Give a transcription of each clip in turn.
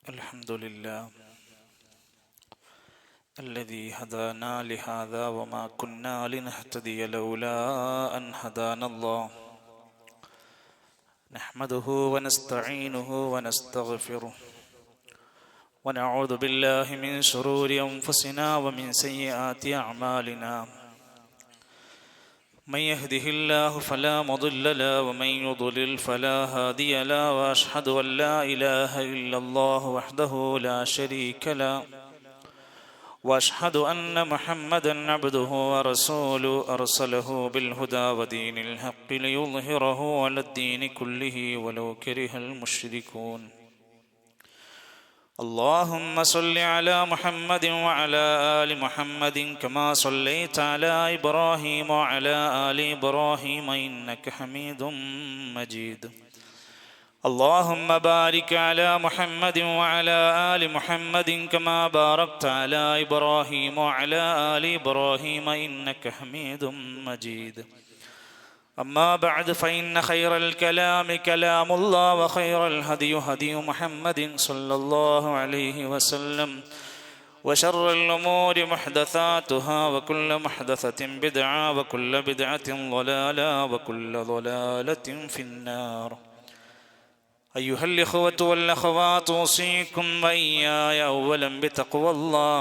الحمد لله الذي هدانا لهذا وما كنا لنهتدي لولا أن هدانا الله نحمده ونستعينه ونستغفره ونعوذ بالله من شرور أنفسنا ومن سيئات أعمالنا من يهده الله فلا مضل له ومن يضلل فلا هادي له وأشهد أن لا إله إلا الله وحده لا شريك له وأشهد أن محمدا عبده ورسوله أرسله بالهدى ودين الحق ليظهره على الدين كله ولو كره المشركون اللهم صل على محمد وعلى آل محمد كما صليت على إبراهيم وعلى آل إبراهيم إنك حميد مجيد اللهم بارك على محمد وعلى آل محمد كما باركت على إبراهيم وعلى آل إبراهيم إنك حميد مجيد أما بعد فإن خير الكلام كلام الله وخير الهدي هدي محمد صلى الله عليه وسلم وشر الأمور محدثاتها وكل محدثة بدعة وكل بدعة ضلالة وكل ضلالة في النار أيها الإخوة والأخوات أوصيكم وإياي أولا بتقوى الله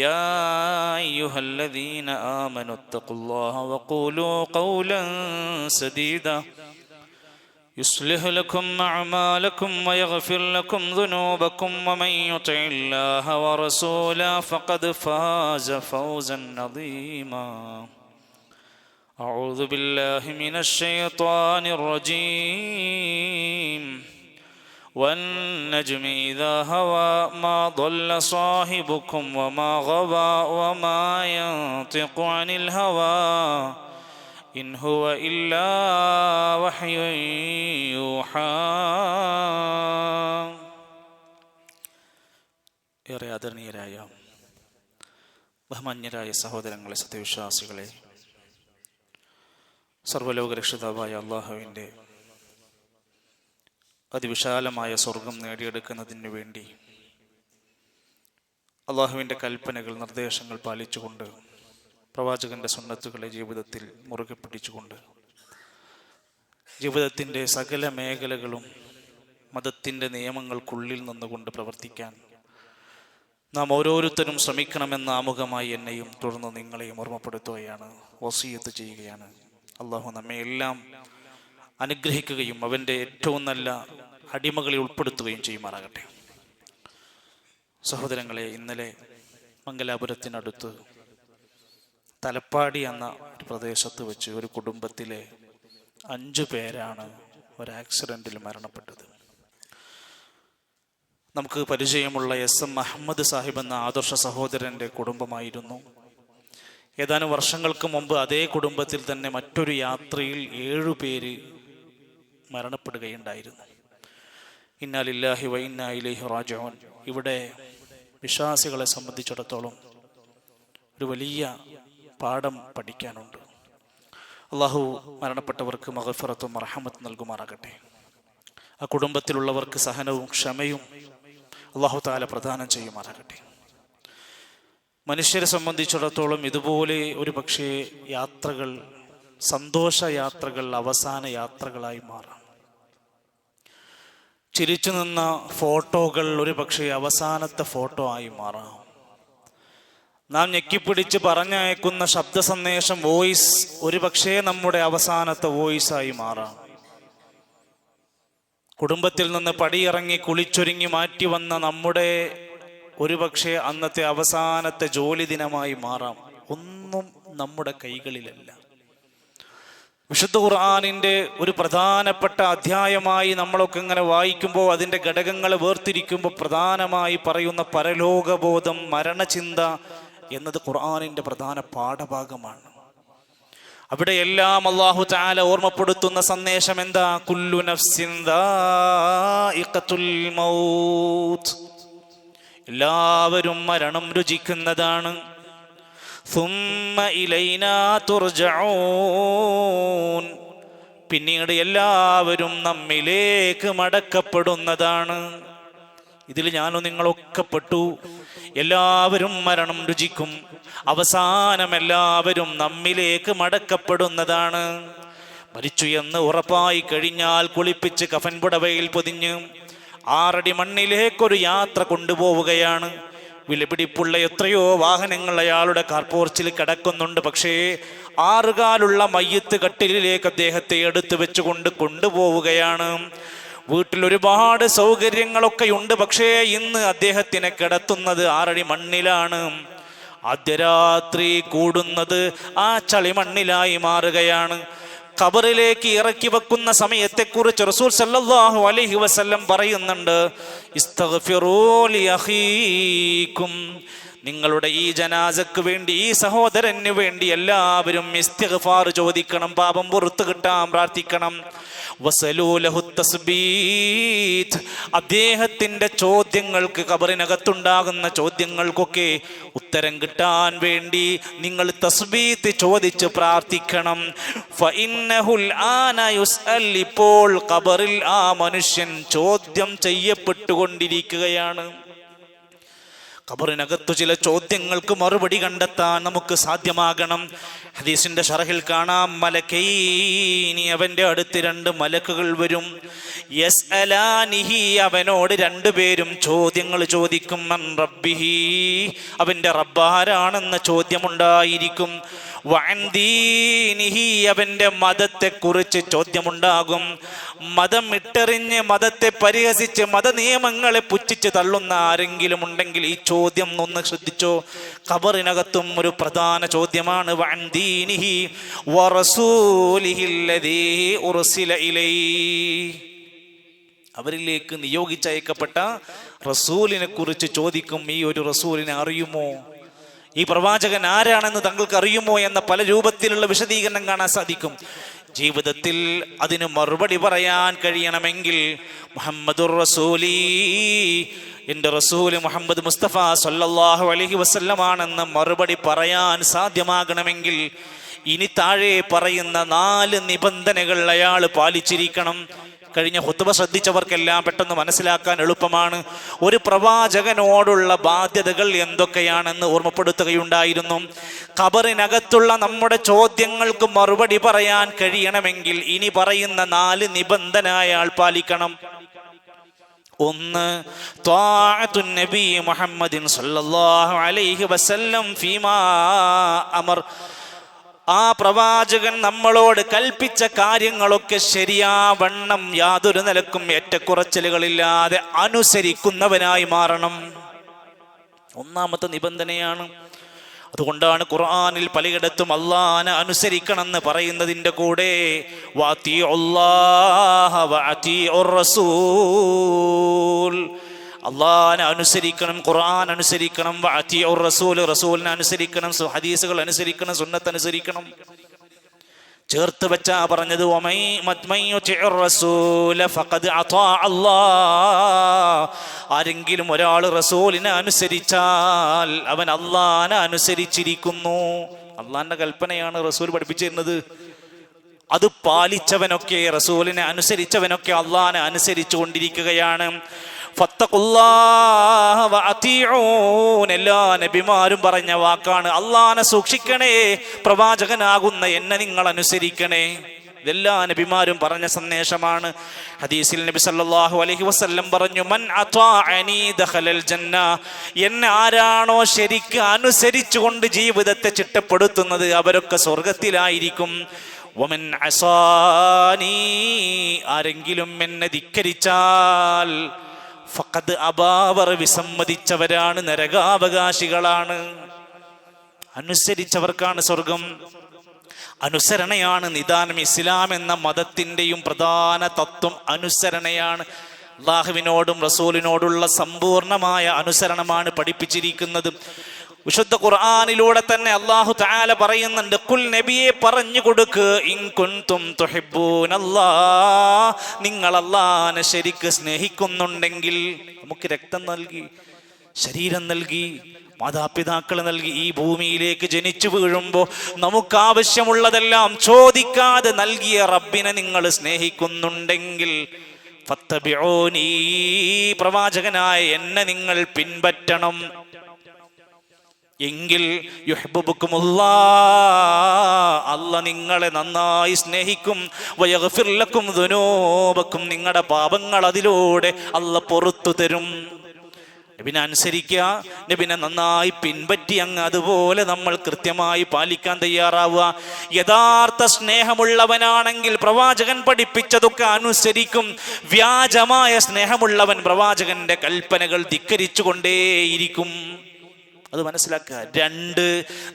يا أيها الذين آمنوا اتقوا الله وقولوا قولا سديدا يصلح لكم أعمالكم ويغفر لكم ذنوبكم ومن يطع الله ورسوله فقد فاز فوزا عظيما أعوذ بالله من الشيطان الرجيم والنجم إذا هوى ما ضل صاحبكم وما غوى وما ينطق عن الهوى إن هو إلا وحي يوحى. ഏറെ ആദരണീയരായ ബഹുമാന്യരായ സഹോദരങ്ങളെ, സത്യവിശ്വാസികളെ, സർവ്വലോക രക്ഷിതാവായ അള്ളാഹുവിൻ്റെ അതിവിശാലമായ സ്വർഗം നേടിയെടുക്കുന്നതിന് വേണ്ടി അള്ളാഹുവിൻ്റെ കൽപ്പനകൾ, നിർദ്ദേശങ്ങൾ പാലിച്ചുകൊണ്ട് പ്രവാചകന്റെ സുന്നത്തുകളെ ജീവിതത്തിൽ മുറുകെ പിടിച്ചുകൊണ്ട് ജീവിതത്തിൻ്റെ സകല മേഖലകളും മതത്തിൻ്റെ നിയമങ്ങൾക്കുള്ളിൽ നിന്നുകൊണ്ട് പ്രവർത്തിക്കാൻ നാം ഓരോരുത്തരും ശ്രമിക്കണമെന്ന ആമുഖമായി എന്നെയും തുടർന്ന് നിങ്ങളെയും ഓർമ്മപ്പെടുത്തുകയാണ്, വസിയത്ത് ചെയ്യുകയാണ്. അള്ളാഹു നമ്മെ എല്ലാം അനുഗ്രഹിക്കുകയും അവൻ്റെ ഏറ്റവും നല്ല അടിമകളിൽ ഉൾപ്പെടുത്തുകയും ചെയ്യുമാറാകട്ടെ. സഹോദരങ്ങളെ, ഇന്നലെ മംഗലാപുരത്തിനടുത്ത് തലപ്പാടി എന്ന ഒരു പ്രദേശത്ത് വെച്ച് ഒരു കുടുംബത്തിലെ 5 പേരാണ് ഒരു ആക്സിഡന്റിൽ മരണപ്പെട്ടത്. നമുക്ക് പരിചയമുള്ള SM അഹമ്മദ് സാഹിബ് എന്ന ആദർശ സഹോദരൻ്റെ കുടുംബമായിരുന്നു. ഏതാനും വർഷങ്ങൾക്ക് മുമ്പ് അതേ കുടുംബത്തിൽ തന്നെ മറ്റൊരു യാത്രയിൽ 7 പേര് മരണപ്പെടുകയുണ്ടായിരുന്നു. ഇന്നാ ലില്ലാഹി വ ഇന്നാ ഇലൈഹി റാജിഊൻ. ഇവിടെ വിശ്വാസികളെ സംബന്ധിച്ചിടത്തോളം ഒരു വലിയ പാഠം പഠിക്കാനുണ്ട്. അള്ളാഹു മരണപ്പെട്ടവർക്ക് മഗ്ഫിറത്തും റഹ്മത്തും നൽകുമാറാകട്ടെ. ആ കുടുംബത്തിലുള്ളവർക്ക് സഹനവും ക്ഷമയും അള്ളാഹു തആല പ്രദാനം ചെയ്യുമാറാകട്ടെ. മനുഷ്യരെ സംബന്ധിച്ചിടത്തോളം ഇതുപോലെ ഒരു പക്ഷേ യാത്രകൾ, സന്തോഷ യാത്രകൾ അവസാന യാത്രകളായി മാറാം. ചിരിച്ചു നിന്ന ഫോട്ടോകൾ ഒരു പക്ഷേ അവസാനത്തെ ഫോട്ടോ ആയി മാറാം. നാം ഞെക്കിപ്പിടിച്ച് പറഞ്ഞയക്കുന്ന ശബ്ദ സന്ദേശം, വോയിസ്, ഒരു പക്ഷേ നമ്മുടെ അവസാനത്തെ വോയിസായി മാറാം. കുടുംബത്തിൽ നിന്ന് പടിയിറങ്ങി കുളിച്ചൊരുങ്ങി മാറ്റി വന്ന നമ്മുടെ ഒരു പക്ഷേ അന്നത്തെ അവസാനത്തെ ജോലി ദിനമായി മാറാം. ഒന്നും നമ്മുടെ കൈകളിലല്ല. വിശുദ്ധ ഖുർആനിൻ്റെ ഒരു പ്രധാനപ്പെട്ട അധ്യായമായി നമ്മളൊക്കെ ഇങ്ങനെ വായിക്കുമ്പോൾ അതിൻ്റെ ഘടകങ്ങൾ വേർതിരിക്കുമ്പോൾ പ്രധാനമായി പറയുന്ന പരലോകബോധം, മരണചിന്ത എന്നത് ഖുർആനിൻ്റെ പ്രധാന പാഠഭാഗമാണ്. അവിടെയെല്ലാം അല്ലാഹു തആല ഓർമ്മപ്പെടുത്തുന്ന സന്ദേശം എന്താ? കുല്ലു നഫ്സിൻ ദാഇഖത്തുൽ മൗത്ത്. എല്ലാവരും മരണം രുചിക്കുന്നതാണ്. സുമ്മ ഇലൈനാ തുർജഊൻ. പിന്നീട് എല്ലാവരും നമ്മിലേക്ക് മടക്കപ്പെടുന്നതാണ്. ഇതിൽ ഞാനും നിങ്ങളൊക്കെ പെട്ടു. എല്ലാവരും മരണം രുചിക്കും. അവസാനം എല്ലാവരും നമ്മിലേക്ക് മടക്കപ്പെടുന്നതാണ്. മരിച്ചു എന്ന് ഉറപ്പായി കഴിഞ്ഞാൽ കുളിപ്പിച്ച് കഫൻ പുടവയിൽ പൊതിഞ്ഞ് 6 അടി മണ്ണിലേക്കൊരു യാത്ര കൊണ്ടുപോവുകയാണ്. വിലപിടിപ്പുള്ള എത്രയോ വാഹനങ്ങൾ അയാളുടെ കാർപോർച്ചിൽ കിടക്കുന്നുണ്ട്. പക്ഷേ 6 കാലുള്ള മയ്യത്ത് കട്ടിലിലേക്ക് അദ്ദേഹത്തെ എടുത്തു വെച്ചുകൊണ്ട് കൊണ്ടുപോവുകയാണ്. വീട്ടിൽ ഒരുപാട് സൗകര്യങ്ങളൊക്കെ ഉണ്ട്. പക്ഷേ ഇന്ന് അദ്ദേഹത്തിനെ കിടത്തുന്നത് 6 അടി മണ്ണിലാണ്. ആദ്യ രാത്രി കൂടുന്നത് ആ ചളിമണ്ണിലായി മാറുകയാണ്. ഖബറിലേക്ക് ഇറക്കി വെക്കുന്ന സമയത്തെക്കുറിച്ച് റസൂൽ സല്ലല്ലാഹു അലൈഹി വസല്ലം പറയുന്നുണ്ട്, ഇസ്തഗ്ഫിറൂ ലി അഖീകും, നിങ്ങളുടെ ഈ ജനാസക്ക് വേണ്ടി, ഈ സഹോദരന് വേണ്ടി എല്ലാവരും ഇസ്തിഗ്ഫാർ ചോദിക്കണം, പാപം പുറത്തു കിട്ടാൻ പ്രാർത്ഥിക്കണം. വസലൂ ലഹു തസ്ബീത്, അദ്ദേഹത്തിന്റെ ചോദ്യങ്ങൾക്ക്, ഖബറിനകത്തുണ്ടാകുന്ന ചോദ്യങ്ങൾക്കൊക്കെ ഉത്തരം കിട്ടാൻ വേണ്ടി നിങ്ങൾ തസ്ബീത്ത് ചോദിച്ച് പ്രാർത്ഥിക്കണം. ഫഇന്നഹുൽ ആന യുസ്അൽ, ഇപ്പോൾ ഖബറിൽ ആ മനുഷ്യൻ ചോദ്യം ചെയ്യപ്പെട്ടുകൊണ്ടിരിക്കുകയാണ്. ഖബറിനകത്തു ചില ചോദ്യങ്ങൾക്ക് മറുപടി കണ്ടെത്താൻ നമുക്ക് സാധ്യമാകണം. ഹദീസിന്റെ ശറഹിൽ കാണാം, മലക്കൈനി, അവന്റെ അടുത്ത് 2 മലക്കുകൾ വരും. യസ്അലാനിഹി, അവനോട് 2 പേരും ചോദ്യങ്ങൾ ചോദിക്കും. മൻ റബ്ബിഹി, അവന്റെ റബ്ബാരാണെന്ന ചോദ്യമുണ്ടായിരിക്കും. വഅൻ ദീനിഹി, അവന്റെ മതത്തെക്കുറിച്ച് ചോദ്യമുണ്ടാകും. മതം ഇട്ടെറിഞ്ഞ്, മതത്തെ പരിഹസിച്ച്, മതനിയമങ്ങളെ പുച്ഛിച്ച് തള്ളുന്ന ആരെങ്കിലും ഉണ്ടെങ്കിൽ ഈ ചോദ്യം ഒന്ന് ശ്രദ്ധിച്ചോ. ഖബറിനകത്തും ഒരു പ്രധാന ചോദ്യമാണ്. വഅൻ ദീനിഹി വറസൂലിഹി അല്ലദീ ഉർസില ഇലൈഹി, അവരിലേക്ക് നിയോഗിച്ചയക്കപ്പെട്ട റസൂലിനെ കുറിച്ച് ചോദിക്കും. ഈ ഒരു റസൂലിനെ അറിയുമോ? ഈ പ്രവാചകൻ ആരാണെന്ന് താങ്കൾക്ക് അറിയുമോ എന്ന പല രൂപത്തിലുള്ള വിശദീകരണം കാണാൻ സാധിക്കും. ജീവിതത്തിൽ അതിന് മറുപടി പറയാൻ കഴിയണമെങ്കിൽ മുഹമ്മദുർ റസൂലി, എൻ്റെ റസൂല് മുഹമ്മദ് മുസ്തഫ സല്ലല്ലാഹു അലൈഹി വസല്ലമാണെന്ന് മറുപടി പറയാൻ സാധ്യമാകണമെങ്കിൽ ഇനി താഴെ പറയുന്ന 4 നിബന്ധനകൾ അയാൾ പാലിച്ചിരിക്കണം. കഴിഞ്ഞ ഖുത്ബ ശ്രദ്ധിച്ചവർക്കെല്ലാം പെട്ടെന്ന് മനസ്സിലാക്കാൻ എളുപ്പമാണ്. ഒരു പ്രവാചകനോടുള്ള ബാധ്യതകൾ എന്തൊക്കെയാണെന്ന് ഓർമ്മപ്പെടുത്തുകയുണ്ടായിരുന്നു. ഖബറിനകത്തുള്ള നമ്മുടെ ചോദ്യങ്ങൾക്ക് മറുപടി പറയാൻ കഴിയണമെങ്കിൽ ഇനി പറയുന്ന 4 നിബന്ധന അയാൾ പാലിക്കണം. 1, ത്വാഅത്തുൻ നബി മുഹമ്മദിൻ സല്ലല്ലാഹു അലൈഹി വസല്ലം ഫീമാ അമർ, ആ പ്രവാചകൻ നമ്മളോട് കൽപ്പിച്ച കാര്യങ്ങളൊക്കെ ശരിയാവണ്ണം യാതൊരു നിലക്കും ഏറ്റക്കുറച്ചിലുകളില്ലാതെ അനുസരിക്കുന്നവനായി മാറണം. 1ാമത്തെ നിബന്ധനയാണ്. അതുകൊണ്ടാണ് ഖുർആനിൽ പലയിടത്തും അല്ലാഹനെ അനുസരിക്കണമെന്ന് പറയുന്നതിൻ്റെ കൂടെ വഅതിഉല്ലാഹ വഅതിഉർ റസൂൽ, അള്ളാഹനെ അനുസരിക്കണം, ഖുർആൻ അനുസരിക്കണം, വഅതിഉർ റസൂൽ, റസൂലിനെ അനുസരിക്കണം, ഹദീസുകൾ അനുസരിക്കണം, സുന്നത്ത് അനുസരിക്കണം. ചേർത്ത് വെച്ചാ പറഞ്ഞത് ആരെങ്കിലും ഒരാൾ റസൂലിനെ അനുസരിച്ചാൽ അവൻ അള്ളാഹനെ അനുസരിച്ചിരിക്കുന്നു. അള്ളാഹിന്റെ കൽപ്പനയാണ് റസൂൽ പഠിപ്പിച്ചിരുന്നത്. അത് പാലിച്ചവനൊക്കെ, റസൂലിനെ അനുസരിച്ചവനൊക്കെ അള്ളാഹനെ അനുസരിച്ചു കൊണ്ടിരിക്കുകയാണ്. ഫത്തഖുല്ലാഹ വഅതിഊൻ, എല്ലാ നബിമാരും പറഞ്ഞ വാക്കാണ്. അള്ളാഹനെ സൂക്ഷിക്കണേ, പ്രവാചകനാകുന്ന എന്നെ നിങ്ങൾ അനുസരിക്കണേ. ഇതെല്ലാ നബിമാരും പറഞ്ഞ സന്ദേശമാണ്. ഹദീസിൽ നബി സല്ലല്ലാഹു അലൈഹി വസല്ലം പറഞ്ഞു, മൻ അത്വാഅനി ദഖലൽ ജന്ന, എന്നെ ആരാണോ ശരിക്ക് അനുസരിച്ചുകൊണ്ട് ജീവിതത്തെ ചിട്ടപ്പെടുത്തുന്നത് അവരൊക്കെ സ്വർഗത്തിലായിരിക്കും. വമൻ അസാനി, ആരെങ്കിലും എന്നെ ധിക്കരിച്ചാൽ ഫഖദ് അബാവർ, വിസമ്മതിച്ചവരാണ്, നരകാവകാശികളാണ്. അനുസരിച്ചവർക്കാണ് സ്വർഗം. അനുസരണയാണ് നിദാനം. ഇസ്ലാം എന്ന മതത്തിൻ്റെയും പ്രധാന തത്വം അനുസരണയാണ്. അല്ലാഹുവിനോടും റസൂലിനോടുള്ള സമ്പൂർണമായ അനുസരണമാണ് പഠിപ്പിച്ചിരിക്കുന്നത്. വിശുദ്ധ ഖുർആനിലൂടെ തന്നെ അല്ലാഹു തആല പറയുന്നുണ്ട്, ഖുൽ, നബിയെ പറഞ്ഞു കൊടുക്ക്, ഇൻ കുൻതും തുഹിബ്ബൂനല്ലാഹ്, നിങ്ങൾ അല്ലാഹനെ ശരിക്ക് സ്നേഹിക്കുന്നുണ്ടെങ്കിൽ. നമുക്ക് രക്തം നൽകി, ശരീരം നൽകി, മാതാപിതാക്കൾ നൽകി, ഈ ഭൂമിയിലേക്ക് ജനിച്ചു വീഴുമ്പോൾ നമുക്ക് ആവശ്യമുള്ളതെല്ലാം ചോദിക്കാതെ നൽകിയ റബ്ബിനെ നിങ്ങൾ സ്നേഹിക്കുന്നുണ്ടെങ്കിൽ ഫത്തബിഊനി, പ്രവാചകനായ എന്നെ നിങ്ങൾ പിൻപറ്റണം. എങ്കിൽ യുഹ്ബുബുക്കുമുല്ലാഹ്, അല്ലാഹ് നിങ്ങളെ നന്നായി സ്നേഹിക്കും. വയഗ്ഫിർ ലക്കും ദുനൂബക്കും, നിങ്ങളുടെ പാപങ്ങൾ അതിലൂടെ അല്ലാഹ് പുറത്തു തരും. നബിനെ അനുസരിക്കുക, നബിനെ നന്നായി പിൻപറ്റി അങ്ങ് അതുപോലെ നമ്മൾ കൃത്യമായി പാലിക്കാൻ തയ്യാറാവുക. യഥാർത്ഥ സ്നേഹമുള്ളവനാണെങ്കിൽ പ്രവാചകൻ പഠിപ്പിച്ചതൊക്കെ അനുസരിക്കും. വ്യാജമായ സ്നേഹമുള്ളവൻ പ്രവാചകന്റെ കൽപ്പനകൾ ധിക്കരിച്ചു കൊണ്ടേയിരിക്കും. അത് മനസ്സിലാക്കുക. 2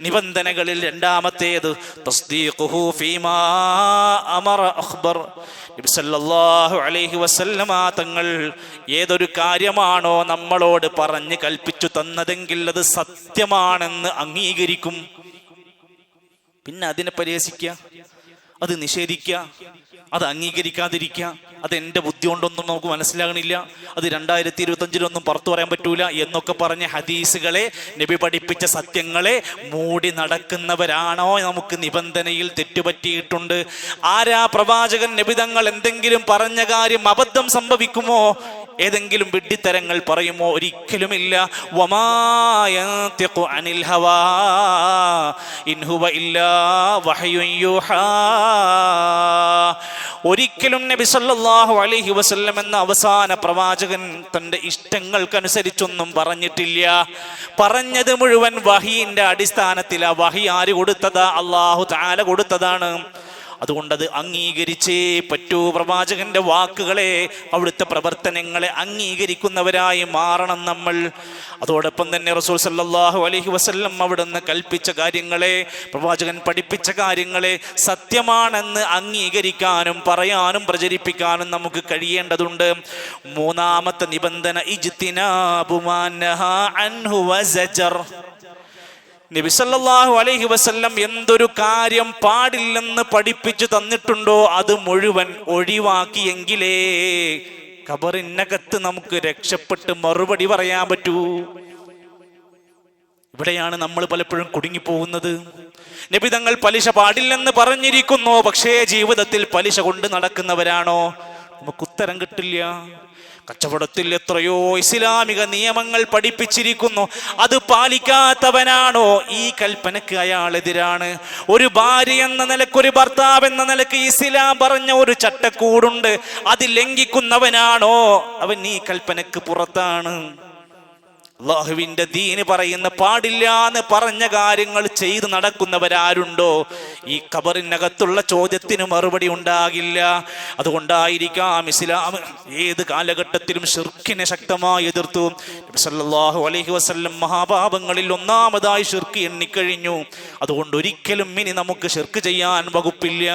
നിബന്ധനകളിൽ രണ്ടാമത്തേത് തസ്ദീഖുഹു ഫീമാ അമറ അഖ്ബർ. നബി സല്ലല്ലാഹു അലൈഹി വസല്ലമ തങ്ങൾ ഏതൊരു കാര്യമാണോ നമ്മളോട് പറഞ്ഞ് കൽപ്പിച്ചു തന്നതെങ്കിൽ അത് സത്യമാണെന്ന് അംഗീകരിക്കും. പിന്നെ അതിനെ പരിഹസിക്കുക, അത് നിഷേധിക്കുക, അത് അംഗീകരിക്കാതിരിക്കുക, അത് എൻ്റെ ബുദ്ധി കൊണ്ടൊന്നും നമുക്ക് മനസ്സിലാകണില്ല, അത് 2025 പുറത്തു പറയാൻ പറ്റൂല എന്നൊക്കെ പറഞ്ഞ ഹദീസുകളെ, നബി പഠിപ്പിച്ച സത്യങ്ങളെ മൂടി നടക്കുന്നവരാണോ നമുക്ക് നിബന്ധനയിൽ തെറ്റുപറ്റിയിട്ടുണ്ട്? ആരാ പ്രവാചകൻ നബിതങ്ങൾ എന്തെങ്കിലും പറഞ്ഞ കാര്യം അബദ്ധം സംഭവിക്കുമോ? ഏതെങ്കിലും വിഡ്ഢിത്തരങ്ങൾ പറയുമോ? ഒരിക്കലുമില്ല. വമാ യൻതിഖു അനിൽ ഹവാ ഇൻ ഹുവ ഇല്ലാ വഹ്യുൻ യൂഹാ. ഒരിക്കലും നബി സല്ലല്ലാഹു അലൈഹി വസല്ലം എന്ന അവസാന പ്രവാചകൻ തൻ്റെ ഇഷ്ടങ്ങൾക്കനുസരിച്ചൊന്നും പറഞ്ഞിട്ടില്ല. പറഞ്ഞത് മുഴുവൻ വഹിയിന്റെ അടിസ്ഥാനത്തിലാ. വഹി ആര് കൊടുത്തതാ? അല്ലാഹു തആല കൊടുത്തതാണ്. അതുകൊണ്ടത് അംഗീകരിച്ചേ പറ്റൂ. പ്രവാചകന്റെ വാക്കുകളെ, അവിടുത്തെ പ്രവർത്തനങ്ങളെ അംഗീകരിക്കുന്നവരായി മാറണം നമ്മൾ. അതോടൊപ്പം തന്നെ റസൂൽ സല്ലല്ലാഹു അലൈഹി വസല്ലം അവിടുന്ന് കൽപ്പിച്ച കാര്യങ്ങളെ, പ്രവാചകൻ പഠിപ്പിച്ച കാര്യങ്ങളെ സത്യമാണെന്ന് അംഗീകരിക്കാനും പറയാനും പ്രചരിപ്പിക്കാനും നമുക്ക് കഴിയേണ്ടതുണ്ട്. 3ാമത്തെ നിബന്ധന ഇജ്തിനാബു മാ നഹാ അൻഹു വസജർ. നബി സല്ലല്ലാഹു അലൈഹി വസല്ലം എന്തൊരു കാര്യം പാടില്ലെന്ന് പഠിപ്പിച്ചു തന്നിട്ടുണ്ടോ അത് മുഴുവൻ ഒഴിവാക്കിയെങ്കിലേ ഖബറിനകത്ത് നമുക്ക് രക്ഷപ്പെട്ട് മറുപടി പറയാൻ പറ്റൂ. ഇവിടെയാണ് നമ്മൾ പലപ്പോഴും കുടുങ്ങിപ്പോകുന്നത്. നബി തങ്ങൾ പലിശ പാടില്ലെന്ന് പറഞ്ഞിരിക്കുന്നു, പക്ഷേ ജീവിതത്തിൽ പലിശ കൊണ്ട് നടക്കുന്നവരാണോ? നമുക്ക് ഉത്തരം കിട്ടില്ല. കച്ചവടത്തിൽ എത്രയോ ഇസ്ലാമിക നിയമങ്ങൾ പഠിപ്പിച്ചിരിക്കുന്നു, അത് പാലിക്കാത്തവനാണോ ഈ കൽപ്പനക്ക് അയാൾ എതിരാണ്. ഒരു ഭാര്യ എന്ന നിലക്ക്, ഒരു ഭർത്താവ് എന്ന നിലക്ക് ഇസ്ലാം പറഞ്ഞ ഒരു ചട്ടക്കൂടുണ്ട്, അത് ലംഘിക്കുന്നവനാണോ അവൻ ഈ കൽപ്പനക്ക് പുറത്താണ്. അല്ലാഹുവിന്റെ ദീന് പറയുന്ന പാടില്ല എന്ന് പറഞ്ഞ കാര്യങ്ങൾ ചെയ്ത് നടക്കുന്നവരാരുണ്ടോ ഈ ഖബറിനകത്തുള്ള ചോദ്യത്തിന് മറുപടി ഉണ്ടാകില്ല. അതുകൊണ്ടായിരിക്കാം ഇസ്ലാം ഏത് കാലഘട്ടത്തിലും ശിർക്കിനെ ശക്തമായി എതിർത്തു. നബി സല്ലല്ലാഹു അലൈഹി വസല്ലം മഹാപാപങ്ങളിൽ 1ാമതായി ശിർക്ക് എണ്ണിക്കഴിഞ്ഞു. അതുകൊണ്ട് ഒരിക്കലും ഇനി നമുക്ക് ശിർക്ക് ചെയ്യാൻ വകുപ്പില്ല.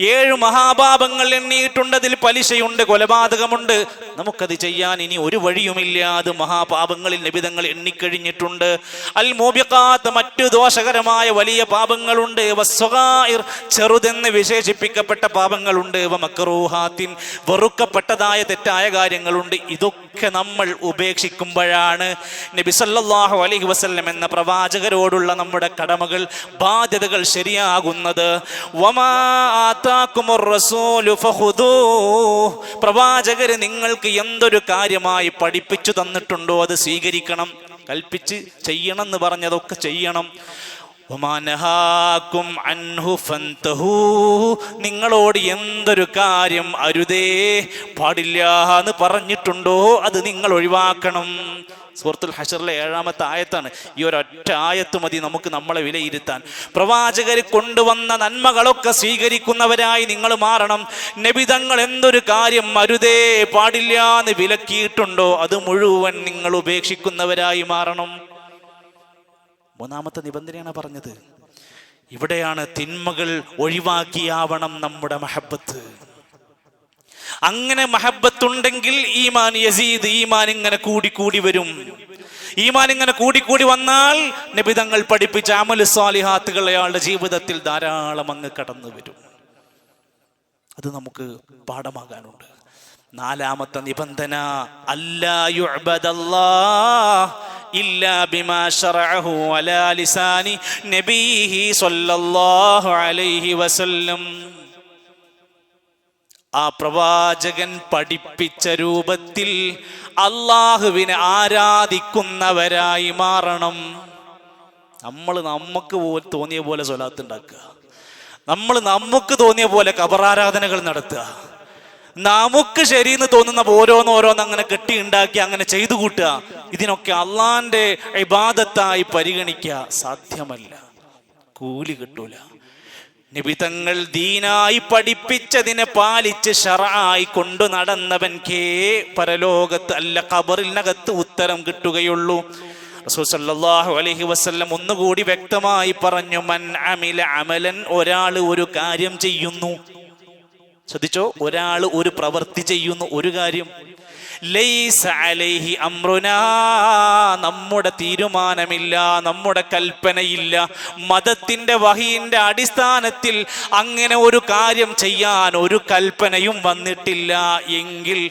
7 മഹാപാപങ്ങൾ എണ്ണിയിട്ടുണ്ട്. അതിൽ പലിശയുണ്ട്, കൊലപാതകമുണ്ട്. നമുക്കത് ചെയ്യാൻ ഇനി ഒരു വഴിയുമില്ല. അത് മഹാപാപങ്ങളിൽ നബിതങ്ങൾ എണ്ണിക്കഴിഞ്ഞിട്ടുണ്ട്. അൽ മൂബിഖാത്ത്, മറ്റു ദോഷകരമായ വലിയ പാപങ്ങളുണ്ട്. വസ്സഗായിർ, ചെറുതെന്ന് വിശേഷിപ്പിക്കപ്പെട്ട പാപങ്ങളുണ്ട്. വമക്റൂഹാത്തിൻ, വെറുക്കപ്പെട്ടതായ തെറ്റായ കാര്യങ്ങളുണ്ട്. ഇതൊക്കെ നമ്മൾ ഉപേക്ഷിക്കുമ്പോഴാണ് നബി സല്ലല്ലാഹു അലൈഹി വസല്ലം എന്ന പ്രവാചകരോടുള്ള നമ്മുടെ കടമകൾ, ബാധ്യതകൾ ശരിയാകുന്നത്. വമാ പ്രവാചകര് നിങ്ങൾക്ക് എന്തൊരു കാര്യമായി പഠിപ്പിച്ചു തന്നിട്ടുണ്ടോ അത് സ്വീകരിക്കണം. കൽപ്പിച്ച് ചെയ്യണം എന്ന് പറഞ്ഞതൊക്കെ ചെയ്യണം. നിങ്ങളോട് എന്തൊരു കാര്യം അരുതേ, പാടില്ല എന്ന് പറഞ്ഞിട്ടുണ്ടോ അത് നിങ്ങൾ ഒഴിവാക്കണം. സൂറത്തുൽ ഹശറിലെ 7ാമത്തെ ആയത്താണ്. ഈ ഒരൊറ്റ ആയത്ത് മതി നമുക്ക് നമ്മളെ വിലയിരുത്താൻ. പ്രവാചകർ കൊണ്ടുവന്ന നന്മകളൊക്കെ സ്വീകരിക്കുന്നവരായി നിങ്ങൾ മാറണം. നബിതങ്ങൾ എന്തൊരു കാര്യം അരുതേ, പാടില്ല എന്ന് വിലക്കിയിട്ടുണ്ടോ അത് മുഴുവൻ നിങ്ങൾ ഉപേക്ഷിക്കുന്നവരായി മാറണം. 3ാമത്തെ നിബന്ധനയാണ് പറഞ്ഞത്. ഇവിടെയാണ് തിന്മകൾ ഒഴിവാക്കിയാവണം നമ്മുടെ മഹബത്ത്. അങ്ങനെ മഹബത്തുണ്ടെങ്കിൽ ഈമാൻ യസീദ്, ഈമാൻ ഇങ്ങനെ കൂടി വരും. ഈമാൻ ഇങ്ങനെ കൂടി വന്നാൽ നബിതങ്ങൾ പഠിപ്പിച്ച അമൽ സ്വാലിഹാത്തുകൾ അയാളുടെ ജീവിതത്തിൽ ധാരാളം അങ്ങ് കടന്നു വരും. അത് നമുക്ക് പാഠമാകാനുണ്ട്. 4ാമത്തെ നിബന്ധന അല്ലാ യുഅബദല്ലാഹ് ഇല്ലാ ബിമാ ശറഅഹു അലാ ലിസാനി നബിഹി സ്വല്ലല്ലാഹു അലൈഹി വസല്ലം. ആ പ്രവാചകൻ പഠിപ്പിച്ച രൂപത്തിൽ അള്ളാഹുവിനെ ആരാധിക്കുന്നവരായി മാറണം. നമുക്ക് തോന്നിയ പോലെ സ്വലാത്ത് ഉണ്ടാക്കുക, നമുക്ക് തോന്നിയ പോലെ ഖബറാരാധനകൾ നടത്തുക, നമുക്ക് ശരിയെന്ന് തോന്നുന്ന ഓരോന്നോരോന്ന് അങ്ങനെ കെട്ടിയുണ്ടാക്കി അങ്ങനെ ചെയ്തു കൂട്ടുക, ഇതിനൊക്കെ അള്ളാന്റെ ഇബാദത്തായി പരിഗണിക്കുക സാധ്യമല്ല, കൂലി കിട്ടൂല. നബി തങ്ങൾ ദീനായി പഠിപ്പിച്ചതിനെ പാലിച്ച് ശർആയി കൊണ്ടു നടന്നവൻക്കേ പരലോകത്ത് അല്ല ഖബറിനകത്ത് ഉത്തരം കിട്ടുകയുള്ളൂ. റസൂൽ സല്ലല്ലാഹു അലൈഹി വസല്ലം ഒന്നുകൂടി വ്യക്തമായി പറഞ്ഞു, മൻ അമില അമലൻ, ഒരാൾ ഒരു കാര്യം ചെയ്യുന്നു, ശ്രദ്ധിച്ചോ, ഒരാൾ ഒരു പ്രവൃത്തി ചെയ്യുന്നു, ഒരു കാര്യം, ലൈസ അലൈഹി അംറുനാ, നമ്മുടെ തീരുമാനമില്ല, നമ്മുടെ കൽപ്പനയില്ല, മതത്തിന്റെ വഹിയിന്റെ അടിസ്ഥാനത്തിൽ അങ്ങനെ ഒരു കാര്യം ചെയ്യാൻ ഒരു കൽപ്പനയും വന്നിട്ടില്ല എങ്കിൽ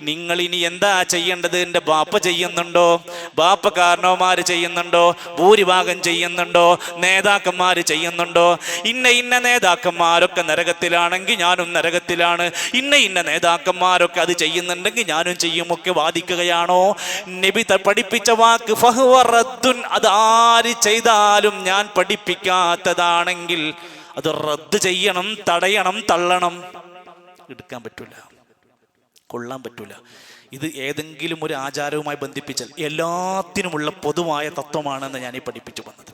നിങ്ങൾ ഇനി എന്താ ചെയ്യേണ്ടത്? എൻ്റെ ബാപ്പ ചെയ്യുന്നുണ്ടോ, ബാപ്പ കാരണവന്മാർ ചെയ്യുന്നുണ്ടോ, ഭൂരിഭാഗം ചെയ്യുന്നുണ്ടോ, നേതാക്കന്മാർ ചെയ്യുന്നുണ്ടോ? ഇന്ന നേതാക്കന്മാരൊക്കെ നരകത്തിലാണെങ്കിൽ ഞാനും നരകത്തിലാണ്, ഇന്ന നേതാക്കന്മാരൊക്കെ അത് ചെയ്യുന്നുണ്ടെങ്കിൽ ഞാനും ചെയ്യും ഒക്കെ വാദിക്കുകയാണോ? നബി പഠിപ്പിച്ച വാക്ക് ഫഹുവ റദ്ദുൻ, അത് ആര് ചെയ്താലും ഞാൻ പഠിപ്പിക്കാത്തതാണെങ്കിൽ അത് റദ്ദ് ചെയ്യണം, തടയണം, തള്ളണം. എടുക്കാൻ പറ്റൂല, കൊള്ളാൻ പറ്റൂല. ഇത് ഏതെങ്കിലും ഒരു ആചാരവുമായി ബന്ധിപ്പിച്ചാൽ എല്ലാത്തിനുമുള്ള പൊതുവായ തത്വമാണെന്ന് ഞാൻ ഈ പഠിപ്പിച്ചു വന്നത്.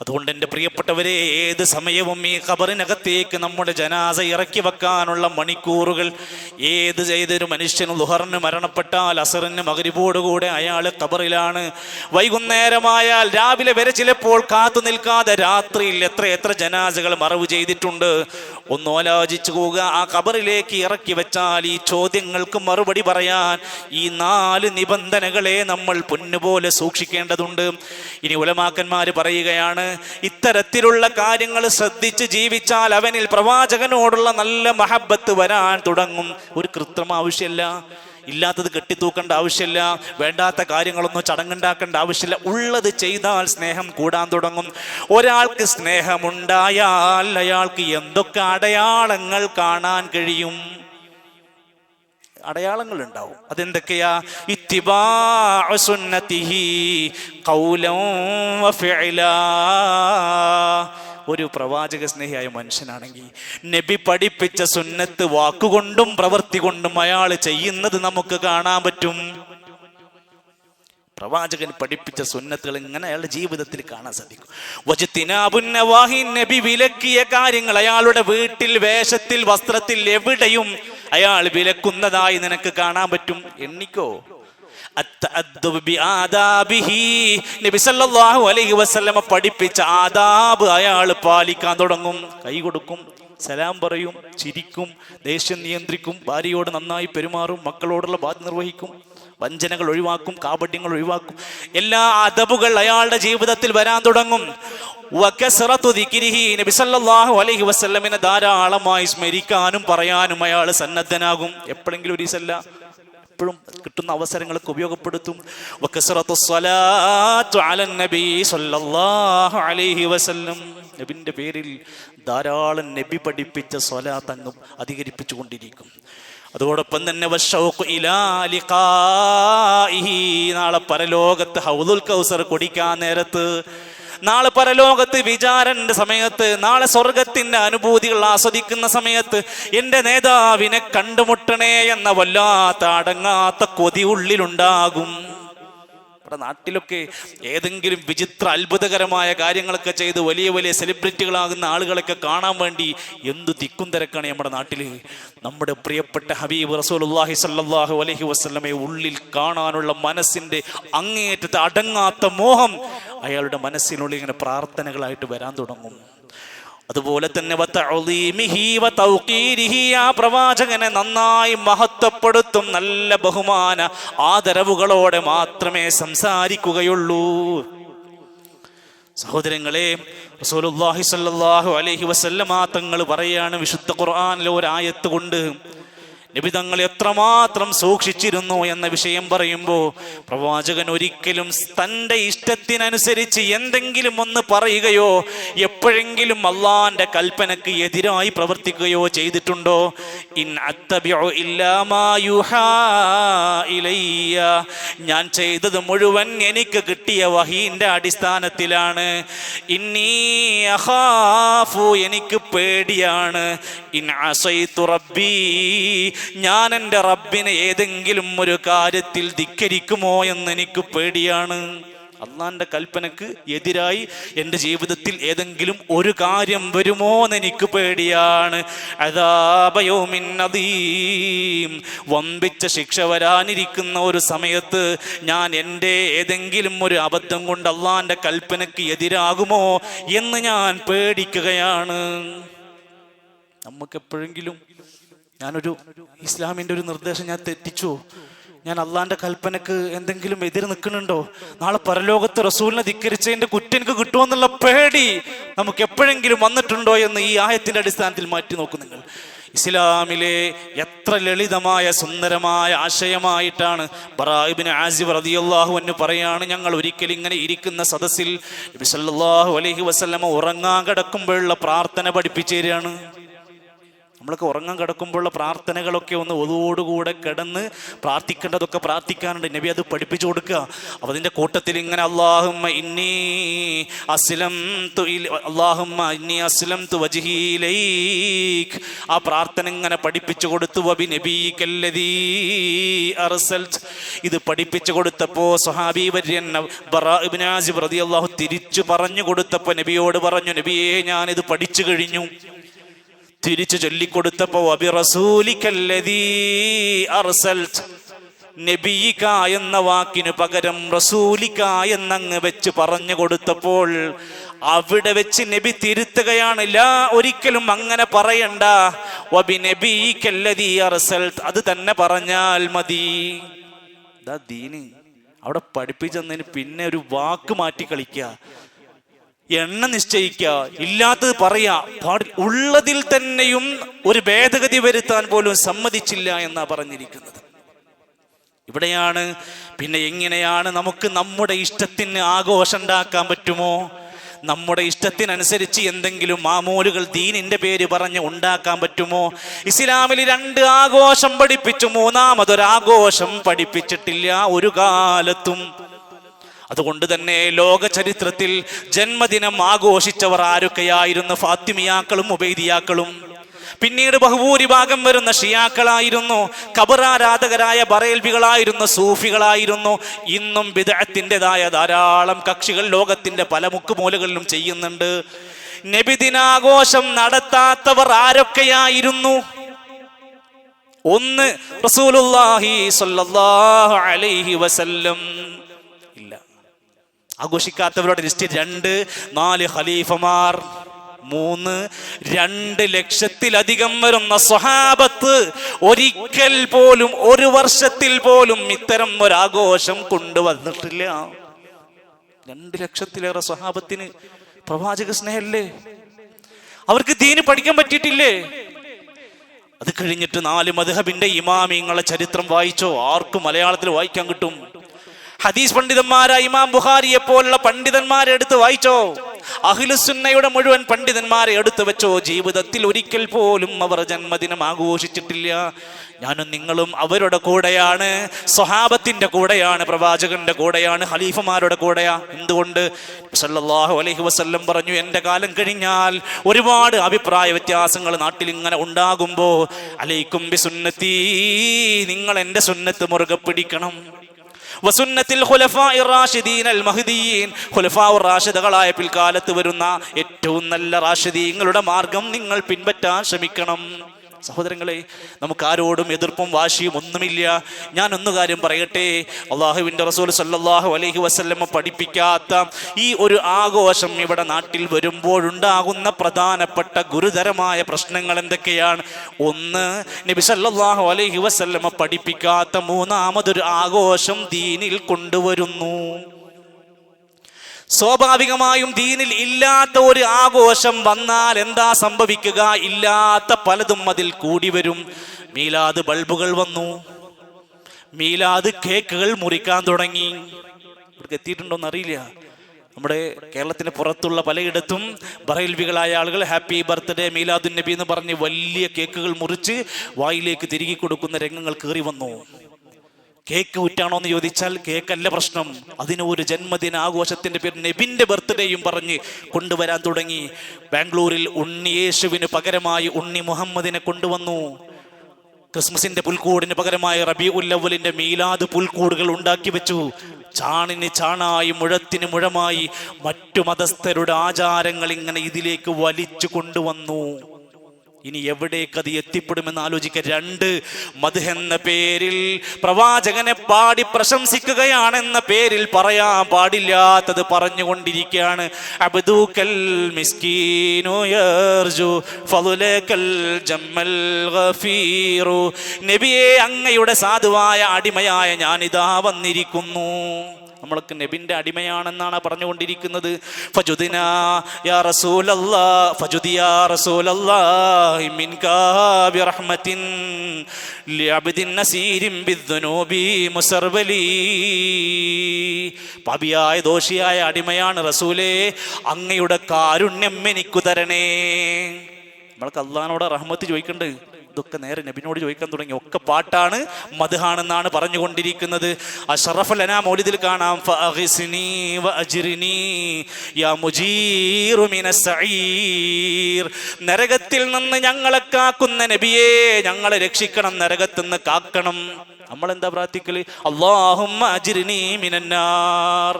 അതുകൊണ്ട് എൻ്റെ പ്രിയപ്പെട്ടവരെ, ഏത് സമയവും ഈ ഖബറിനകത്തേക്ക് നമ്മുടെ ജനാസ ഇറക്കി വെക്കാനുള്ള മണിക്കൂറുകൾ, ഏതൊരു മനുഷ്യനും ളുഹറിന് മരണപ്പെട്ടാൽ അസറിന് മഗ്രിബോടുകൂടെ അയാൾ ഖബറിലാണ്. വൈകുന്നേരമായാൽ രാവിലെ വരെ ചിലപ്പോൾ കാത്തു നിൽക്കാതെ രാത്രിയിൽ എത്ര ജനാസകൾ മറവ് ചെയ്തിട്ടുണ്ട്. ഒന്ന് ആലോചിച്ചു പോവുക. ആ ഖബറിലേക്ക് ഇറക്കി വെച്ചാൽ ഈ ചോദ്യങ്ങൾക്ക് മറുപടി പറയാൻ ഈ 4 നിബന്ധനകളെ നമ്മൾ പൊന്നുപോലെ സൂക്ഷിക്കേണ്ടതുണ്ട്. ഇനി ഉലമാക്കന്മാര് പറയുകയാണ്, ഇത്തരത്തിലുള്ള കാര്യങ്ങൾ ശ്രദ്ധിച്ച് ജീവിച്ചാൽ അവനിൽ പ്രവാചകനോടുള്ള നല്ല മഹബത്ത് വരാൻ തുടങ്ങും. ഒരു കൃത്രിമ ആവശ്യമില്ല, ഇല്ലാത്തത് കെട്ടിത്തൂക്കേണ്ട ആവശ്യമില്ല, വേണ്ടാത്ത കാര്യങ്ങളൊന്നും ചടങ്ങുണ്ടാക്കേണ്ട ആവശ്യമില്ല. ഉള്ളത് ചെയ്താൽ സ്നേഹം കൂടാൻ തുടങ്ങും. ഒരാൾക്ക് സ്നേഹമുണ്ടായാൽ അയാൾക്ക് എന്തൊക്കെ അടയാളങ്ങൾ കാണാൻ കഴിയും? അടയാളങ്ങൾ ഉണ്ടാവും. അതെന്തൊക്കെയാ? ഇത്തിബാഉ സുന്നതിഹി ഖൗലൻ വഫിഅലാ. ഒരു പ്രവാചക സ്നേഹിയായ മനുഷ്യനാണെങ്കിൽ നബി പഠിപ്പിച്ച സുന്നത്ത് വാക്കുകൊണ്ടും പ്രവൃത്തി കൊണ്ടും അയാൾ ചെയ്യുന്നത് നമുക്ക് കാണാൻ പറ്റും. പ്രവാചകൻ പഠിപ്പിച്ച സുന്നത്തുകൾ ഇങ്ങനെ അയാളുടെ ജീവിതത്തിൽ കാണാൻ സാധിക്കും. വജ്തിനാബുൻ നവാഹി, നബി വിലക്കിയ കാര്യങ്ങൾ അയാളുടെ വീട്ടിൽ, വേഷത്തിൽ, വസ്ത്രത്തിൽ എവിടെയും അയാൾ വിലക്കുന്നതായി നിനക്ക് കാണാൻ പറ്റും. എണ്ണിക്കോ. നബി സല്ലല്ലാഹു അലൈഹി വസല്ലമ പഠിപ്പിച്ച ആദാബ് അയാൾ പാലിക്കാൻ തുടങ്ങും. കൈ കൊടുക്കും, സലാം പറയും, ചിരിക്കും, ദേഷ്യം നിയന്ത്രിക്കും, ഭാര്യയോട് നന്നായി പെരുമാറും, മക്കളോടുള്ള ബാധ്യത നിർവഹിക്കും, വഞ്ചനകൾ ഒഴിവാക്കും, കാപട്യങ്ങൾ ഒഴിവാക്കും. എല്ലാ അദബുകൾ അയാളുടെ ജീവിതത്തിൽ വരാൻ തുടങ്ങും. നബി സല്ലല്ലാഹു അലൈഹി വസല്ലമിനെ ധാരാളമായി സ്മരിക്കാനും പറയാനും അയാൾ സന്നദ്ധനാകും. എപ്പോഴെങ്കിലും ഒരു ദിവസമല്ല, എപ്പോഴും കിട്ടുന്ന അവസരങ്ങൾക്ക് ഉപയോഗപ്പെടുത്തും. നബിന്റെ പേരിൽ ധാരാളം നബി പഠിപ്പിച്ച സ്വലാത്ത് അങ്ങ് അധികരിപ്പിച്ചു കൊണ്ടിരിക്കും. അതോടൊപ്പം തന്നെ നാളെ പരലോകത്ത് ഹൗദുൽ കൗസർ കുടിക്കാൻ നേരത്ത്, നാളെ പരലോകത്ത് വിചാരന്റെ സമയത്ത്, നാളെ സ്വർഗത്തിന്റെ അനുഭൂതികൾ ആസ്വദിക്കുന്ന സമയത്ത് എൻ്റെ നേതാവിനെ കണ്ടുമുട്ടണേ എന്ന വല്ലാത്ത അടങ്ങാത്ത കൊതി ഉള്ളിലുണ്ടാകും. നമ്മുടെ നാട്ടിലൊക്കെ ഏതെങ്കിലും വിചിത്ര അത്ഭുതകരമായ കാര്യങ്ങളൊക്കെ ചെയ്ത് വലിയ വലിയ സെലിബ്രിറ്റികളാകുന്ന ആളുകളൊക്കെ കാണാൻ വേണ്ടി എന്തു തിക്കും തിരക്കാണ് നമ്മുടെ നാട്ടിൽ. നമ്മുടെ പ്രിയപ്പെട്ട ഹബീബ് റസൂലുള്ളാഹി സ്വല്ലല്ലാഹു അലൈഹി വസല്ലമയെ ഉള്ളിൽ കാണാനുള്ള മനസ്സിന്റെ അങ്ങേയറ്റത്തെ അടങ്ങാത്ത മോഹം അയാളുടെ മനസ്സിനുള്ളിൽ ഇങ്ങനെ പ്രാർത്ഥനകളായിട്ട് വരാൻ തുടങ്ങും. അതുപോലെ തന്നെ ആ പ്രവാചകനെ നന്നായി മഹത്വപ്പെടുത്തും. നല്ല ബഹുമാന ആദരവുകളോടെ മാത്രമേ സംസാരിക്കുകയുള്ളൂ. സഹോദരങ്ങളെ, റസൂലുള്ളാഹി സ്വല്ലല്ലാഹു അലൈഹി വസല്ലമ തങ്ങൾ പറയാണ് വിശുദ്ധ ഖുർആനിലെ ഒരു ആയത്ത് കൊണ്ട്, നബി തങ്ങൾ എത്രമാത്രം സൂക്ഷിച്ചിരുന്നു എന്ന വിഷയം പറയുമ്പോൾ പ്രവാചകൻ ഒരിക്കലും തൻ്റെ ഇഷ്ടത്തിനനുസരിച്ച് എന്തെങ്കിലും ഒന്ന് പറയുകയോ എപ്പോഴെങ്കിലും അള്ളാന്റെ കൽപ്പനക്ക് എതിരായി പ്രവർത്തിക്കുകയോ ചെയ്തിട്ടുണ്ടോ? ഇൻ അത്തബിഉ ഇല്ലാ മാ യുഹാ ഇലയ്യ, ഞാൻ ചെയ്തത് മുഴുവൻ എനിക്ക് കിട്ടിയ വഹീന്റെ അടിസ്ഥാനത്തിലാണ്. ഇന്നി അഖാഫു, എനിക്ക് പേടിയാണ്. ഇൻ അസൈതു റബ്ബി, ഞാൻ എൻ്റെ റബ്ബിനെ ഏതെങ്കിലും ഒരു കാര്യത്തിൽ ധിക്കരിക്കുമോ എന്ന് എനിക്ക് പേടിയാണ്. അള്ളാന്റെ കൽപ്പനക്ക് എതിരായി എൻ്റെ ജീവിതത്തിൽ ഏതെങ്കിലും ഒരു കാര്യം വരുമോ എന്ന് എനിക്ക് പേടിയാണ്. അദാബ യൗമിൻ അദീം, വമ്പിച്ച ശിക്ഷ വരാനിരിക്കുന്ന ഒരു സമയത്ത് ഞാൻ എൻ്റെ ഏതെങ്കിലും ഒരു അബദ്ധം കൊണ്ട് അള്ളാന്റെ കൽപ്പനക്ക് എതിരാകുമോ എന്ന് ഞാൻ പേടിക്കുകയാണ്. നമുക്കെപ്പോഴെങ്കിലും ഞാനൊരു ഇസ്ലാമിൻ്റെ ഒരു നിർദ്ദേശം ഞാൻ തെറ്റിച്ചോ, ഞാൻ അള്ളാന്റെ കൽപ്പനക്ക് എന്തെങ്കിലും എതിര് നിൽക്കുന്നുണ്ടോ, നാളെ പരലോകത്ത് റസൂലിനെ ധിക്കരിച്ചതിന്റെ കുറ്റം എനിക്ക് കിട്ടുമെന്നുള്ള പേടി നമുക്ക് എപ്പോഴെങ്കിലും വന്നിട്ടുണ്ടോ എന്ന് ഈ ആയത്തിന്റെ അടിസ്ഥാനത്തിൽ മാറ്റി നോക്കും നിങ്ങൾ. ഇസ്ലാമിലെ എത്ര ലളിതമായ സുന്ദരമായ ആശയമായിട്ടാണ് ബറാ ഇബ്നു ആസിബ് റളിയല്ലാഹു അൻഹു പറയാണ്, ഞങ്ങൾ ഒരിക്കലും ഇങ്ങനെ ഇരിക്കുന്ന സദസ്സിൽ നബി സല്ലല്ലാഹു അലൈഹി വസല്ലമ ഉറങ്ങാൻ കിടക്കുമ്പോഴുള്ള പ്രാർത്ഥന പഠിപ്പിച്ചു തരികയാണ്. നമ്മളൊക്കെ ഉറങ്ങാൻ കിടക്കുമ്പോഴുള്ള പ്രാർത്ഥനകളൊക്കെ ഒന്ന് ഒതോടുകൂടെ കിടന്ന് പ്രാർത്ഥിക്കേണ്ടതൊക്കെ പ്രാർത്ഥിക്കാനുണ്ട്. നബി അത് പഠിപ്പിച്ചു കൊടുക്കുക. അപ്പോൾ അതിൻ്റെ കൂട്ടത്തിൽ ഇങ്ങനെ അല്ലാഹുമ്മ ഇന്നി അസ്ലംതു വജ്ഹി ഇലൈക്, ആ പ്രാർത്ഥന ഇങ്ങനെ പഠിപ്പിച്ചു കൊടുത്തു. വബി നബിയിക്കല്ലദീ അർസൽത്, ഇത് പഠിപ്പിച്ചു കൊടുത്തപ്പോൾ സ്വഹാബി വര്യൻ ബറാ ഇബ്നു ആസിബ് റളിയല്ലാഹു തിരിച്ചു പറഞ്ഞു കൊടുത്തപ്പോൾ നബിയോട് പറഞ്ഞു, നബിയേ ഞാനിത് പഠിച്ചു കഴിഞ്ഞു. തിരിച്ചു ചൊല്ലിക്കൊടുത്തപ്പോ വബി റസൂലിക്കല്ലദീ അർസൽത്, നബിയിക എന്ന വാക്കിന് പകരം റസൂലിക എന്നങ്ങ് വെച്ച് പറഞ്ഞു കൊടുത്തപ്പോൾ അവിടെ വെച്ച് നബി തിരുത്തുകയാണ്. ലാ, ഒരിക്കലും അങ്ങനെ പറയണ്ട. വബി നബിയിക്കല്ലദീ അർസൽത്, അത് തന്നെ പറഞ്ഞാൽ മതി. ദാ ദീന് അവിടെ പഠിപ്പിച്ചെന്നതിന് പിന്നെ ഒരു വാക്ക് മാറ്റി കളിക്കുക, എണ്ണ നിശ്ചയിക്കുക, ഇല്ലാത്തത് പറയാ, ഉള്ളതിൽ തന്നെയും ഒരു ഭേദഗതി വരുത്താൻ പോലും സമ്മതിച്ചില്ല എന്നാ പറഞ്ഞിരിക്കുന്നത്. ഇവിടെയാണ് പിന്നെ എങ്ങനെയാണ് നമുക്ക് നമ്മുടെ ഇഷ്ടത്തിന് ആഘോഷം ഉണ്ടാക്കാൻ പറ്റുമോ? നമ്മുടെ ഇഷ്ടത്തിനനുസരിച്ച് എന്തെങ്കിലും മാമൂലുകൾ ദീനിന്റെ പേര് പറഞ്ഞ് ഉണ്ടാക്കാൻ പറ്റുമോ? ഇസ്ലാമിൽ 2 ആഘോഷം പഠിപ്പിച്ചു, മൂന്നാമതൊരാഘോഷം പഠിപ്പിച്ചിട്ടില്ല ഒരു കാലത്തും. അതുകൊണ്ട് തന്നെ ലോക ചരിത്രത്തിൽ ജന്മദിനം ആഘോഷിച്ചവർ ആരൊക്കെയായിരുന്നു? ഫാത്തിമിയാക്കളും ഉബൈദിയാക്കളും. പിന്നീട് ബഹുഭൂരിഭാഗം വരുന്ന ഷിയാക്കളായിരുന്നു, ഖബറാരാധകരായ ബറേൽവികളായിരുന്നു, സൂഫികളായിരുന്നു. ഇന്നും ബിദ്അത്തിൻ്റെതായ ധാരാളം കക്ഷികൾ ലോകത്തിന്റെ പല മുക്കുമൂലകളിലും ചെയ്യുന്നുണ്ട്. നബിദിനാഘോഷം നടത്താത്തവർ ആരൊക്കെയായിരുന്നു? ഒന്ന്, റസൂലുള്ളാഹി സ്വല്ലല്ലാഹു അലൈഹി വസല്ലം ഇല്ല. ആഘോഷിക്കാത്തവരുടെ ലിസ്റ്റ് 2, 4 ഖലീഫമാർ, 3, 2 ലക്ഷത്തിലധികം വരുന്ന സ്വഹാബത്ത്. ഒരിക്കൽ പോലും ഒരു വർഷത്തിൽ പോലും ഇത്തരം ഒരാഘോഷം കൊണ്ടുവന്നിട്ടില്ല. 2 ലക്ഷത്തിലേറെ സ്വഹാബത്തിന് പ്രവാചക സ്നേഹല്ലേ? അവർക്ക് ദീന് പഠിക്കാൻ പറ്റിയിട്ടില്ലേ? അത് കഴിഞ്ഞിട്ട് 4 മദ്ഹബിന്റെ ഇമാമിങ്ങളെ ചരിത്രം വായിച്ചോ, ആർക്കും മലയാളത്തിൽ വായിക്കാൻ കിട്ടും. ഹദീസ് പണ്ഡിതന്മാരായ ഇമാം ബുഖാരിയെ പോലുള്ള പണ്ഡിതന്മാരെ എടുത്ത് വായിച്ചോ, അഹ്ലുസുന്നയുടെ മുഴുവൻ പണ്ഡിതന്മാരെ എടുത്തു വെച്ചോ. ജീവിതത്തിൽ ഒരിക്കൽ പോലും അവർ ജന്മദിനം ആഘോഷിച്ചിട്ടില്ല. ഞാനും നിങ്ങളും അവരുടെ കൂടെയാണ്, സ്വഹാബത്തിന്റെ കൂടെയാണ്, പ്രവാചകന്റെ കൂടെയാണ്, ഖലീഫമാരുടെ കൂടെയാ. എന്തുകൊണ്ട്? സല്ലല്ലാഹു അലൈഹി വസല്ലം പറഞ്ഞു, എൻ്റെ കാലം കഴിഞ്ഞാൽ ഒരുപാട് അഭിപ്രായ വ്യത്യാസങ്ങൾ നാട്ടിൽ ഇങ്ങനെ ഉണ്ടാകുമ്പോൾ അലൈക്കും ബിസുന്നത്തി, നിങ്ങൾ എൻ്റെ സുന്നത്ത് മുറുകെ പിടിക്കണം. വസുന്നത്തിൽ ഖുലഫാഇർ റാഷിദീൻ അൽ മഹ്ദിയീൻ, ഖുലഫാഉർ റാഷിദുകളായ പിൽക്കാലത്ത് വരുന്ന ഏറ്റവും നല്ല റാഷിദീങ്ങളുടെ മാർഗം നിങ്ങൾ പിൻപറ്റാൻ ശ്രമിക്കണം. സഹോദരങ്ങളെ, നമുക്ക് ആരോടും എതിർപ്പും വാശിയും ഒന്നുമില്ല. ഞാൻ ഒന്ന് കാര്യം പറയട്ടെ, അള്ളാഹുവിൻ്റെ റസൂൽ സല്ലല്ലാഹു അലൈഹി വസല്ലം പഠിപ്പിക്കാത്ത ഈ ഒരു ആഘോഷം ഇവിടെ നാട്ടിൽ വരുമ്പോഴുണ്ടാകുന്ന പ്രധാനപ്പെട്ട ഗുരുതരമായ പ്രശ്നങ്ങൾ എന്തൊക്കെയാണ്? ഒന്ന്, നബി സല്ലല്ലാഹു അലൈഹി വസല്ലം പഠിപ്പിക്കാത്ത മൂന്നാമതൊരു ആഘോഷം ദീനിൽ കൊണ്ടുവരുന്നു. സ്വാഭാവികമായും ദീനിൽ ഇല്ലാത്ത ഒരു ആഘോഷം വന്നാൽ എന്താ സംഭവിക്കുക? ഇല്ലാത്ത പലതും അതിൽ കൂടി വരും. മീലാദ് ബൾബുകൾ വന്നു, മീലാദ് കേക്കുകൾ മുറിക്കാൻ തുടങ്ങി. ഇവർക്ക് എത്തിയിട്ടുണ്ടോന്ന് അറിയില്ല. നമ്മുടെ കേരളത്തിന് പുറത്തുള്ള പലയിടത്തും ബറേൽവികളായ ആളുകൾ ഹാപ്പി ബർത്ത്ഡേ മീലാദുൻ നബി എന്ന് പറഞ്ഞ് വലിയ കേക്കുകൾ മുറിച്ച് വായിലേക്ക് തിരികെ കൊടുക്കുന്ന രംഗങ്ങൾ കയറി വന്നു. കേക്ക് ഊറ്റാണോ എന്ന് ചോദിച്ചാൽ കേക്കല്ല പ്രശ്നം, അതിന് ഒരു ജന്മദിന ആഘോഷത്തിന്റെ പേര് നബിന്റെ ബർത്ത്ഡേയും പറഞ്ഞ് കൊണ്ടുവരാൻ തുടങ്ങി. ബാംഗ്ലൂരിൽ ഉണ്ണി യേശുവിന് പകരമായി ഉണ്ണി മുഹമ്മദിനെ കൊണ്ടുവന്നു. ക്രിസ്മസിന്റെ പുൽക്കൂടിന് പകരമായി റബീഉൽ അവ്വലിന്റെ മീലാദ് പുൽക്കൂടുകൾ ഉണ്ടാക്കി വെച്ചു. ചാണിന് ചാണായി മുഴത്തിന് മുഴമായി മറ്റു മതസ്ഥരുടെ ആചാരങ്ങൾ ഇങ്ങനെ ഇതിലേക്ക് വലിച്ചു കൊണ്ടുവന്നു. ഇനി എവിടേക്കത് എത്തിപ്പെടുമെന്ന് ആലോചിക്കുക. 2 മദ്ഹ് എന്ന പേരിൽ പ്രവാചകനെ പാടി പ്രശംസിക്കുകയാണെന്ന പേരിൽ പറയാൻ പാടില്ലാത്തത് പറഞ്ഞുകൊണ്ടിരിക്കുകയാണ്. അബ്ദുകൽ മിസ്കീനു യർജു ഫളുലകൽ ജമ്മൽ ഗഫീറു. നബിയെ, അങ്ങയുടെ സാധുവായ അടിമയായ ഞാനിതാ വന്നിരിക്കുന്നു. നമ്മളൊക്കെ നബിന്റെ അടിമയാണെന്നാണ് പറഞ്ഞുകൊണ്ടിരിക്കുന്നത്. ഫജുദിനാ യാ റസൂലല്ലാഹ്, ഫജുദി യാ റസൂലല്ലാഹി മിൻകാ ബിറഹ്മത്തിൻ ലിഅബ്ദിൻ നസീരിൻ ബിദ്ദുനൂബി മുസർവലി. പാപിയായ ദോഷിയായ അടിമയാണ് റസൂലേ, അങ്ങയുടെ കാരുണ്യം എനിക്കു തരണേ. നമ്മൾക്ക് അള്ളാഹിനോട് റഹ്മത്ത് ചോദിക്കണ്ട്. ഇതൊക്കെ നേരെ നബിനോട് ചോദിക്കാൻ തുടങ്ങി. ഒക്കെ പാട്ടാണ്, മദ്ഹാണെന്നാണ് പറഞ്ഞുകൊണ്ടിരിക്കുന്നത്. അഷ്റഫുൽ അനാം മൗലിദിൽ കാണാം, ഫഅഗ്സിനി വഅജ്രിനി യാ മുജീറു മിനസ് സഈർ. നരകത്തിൽ നിന്ന് ഞങ്ങളെ കാക്കുന്ന നബിയേ, ഞങ്ങളെ രക്ഷിക്കണം, നരകത്തിൽ നിന്ന് കാക്കണം. നമ്മളെന്താ പ്രാർത്ഥിക്കല്? അല്ലാഹുമ്മ അജ്രിനി മിനന്നാർ.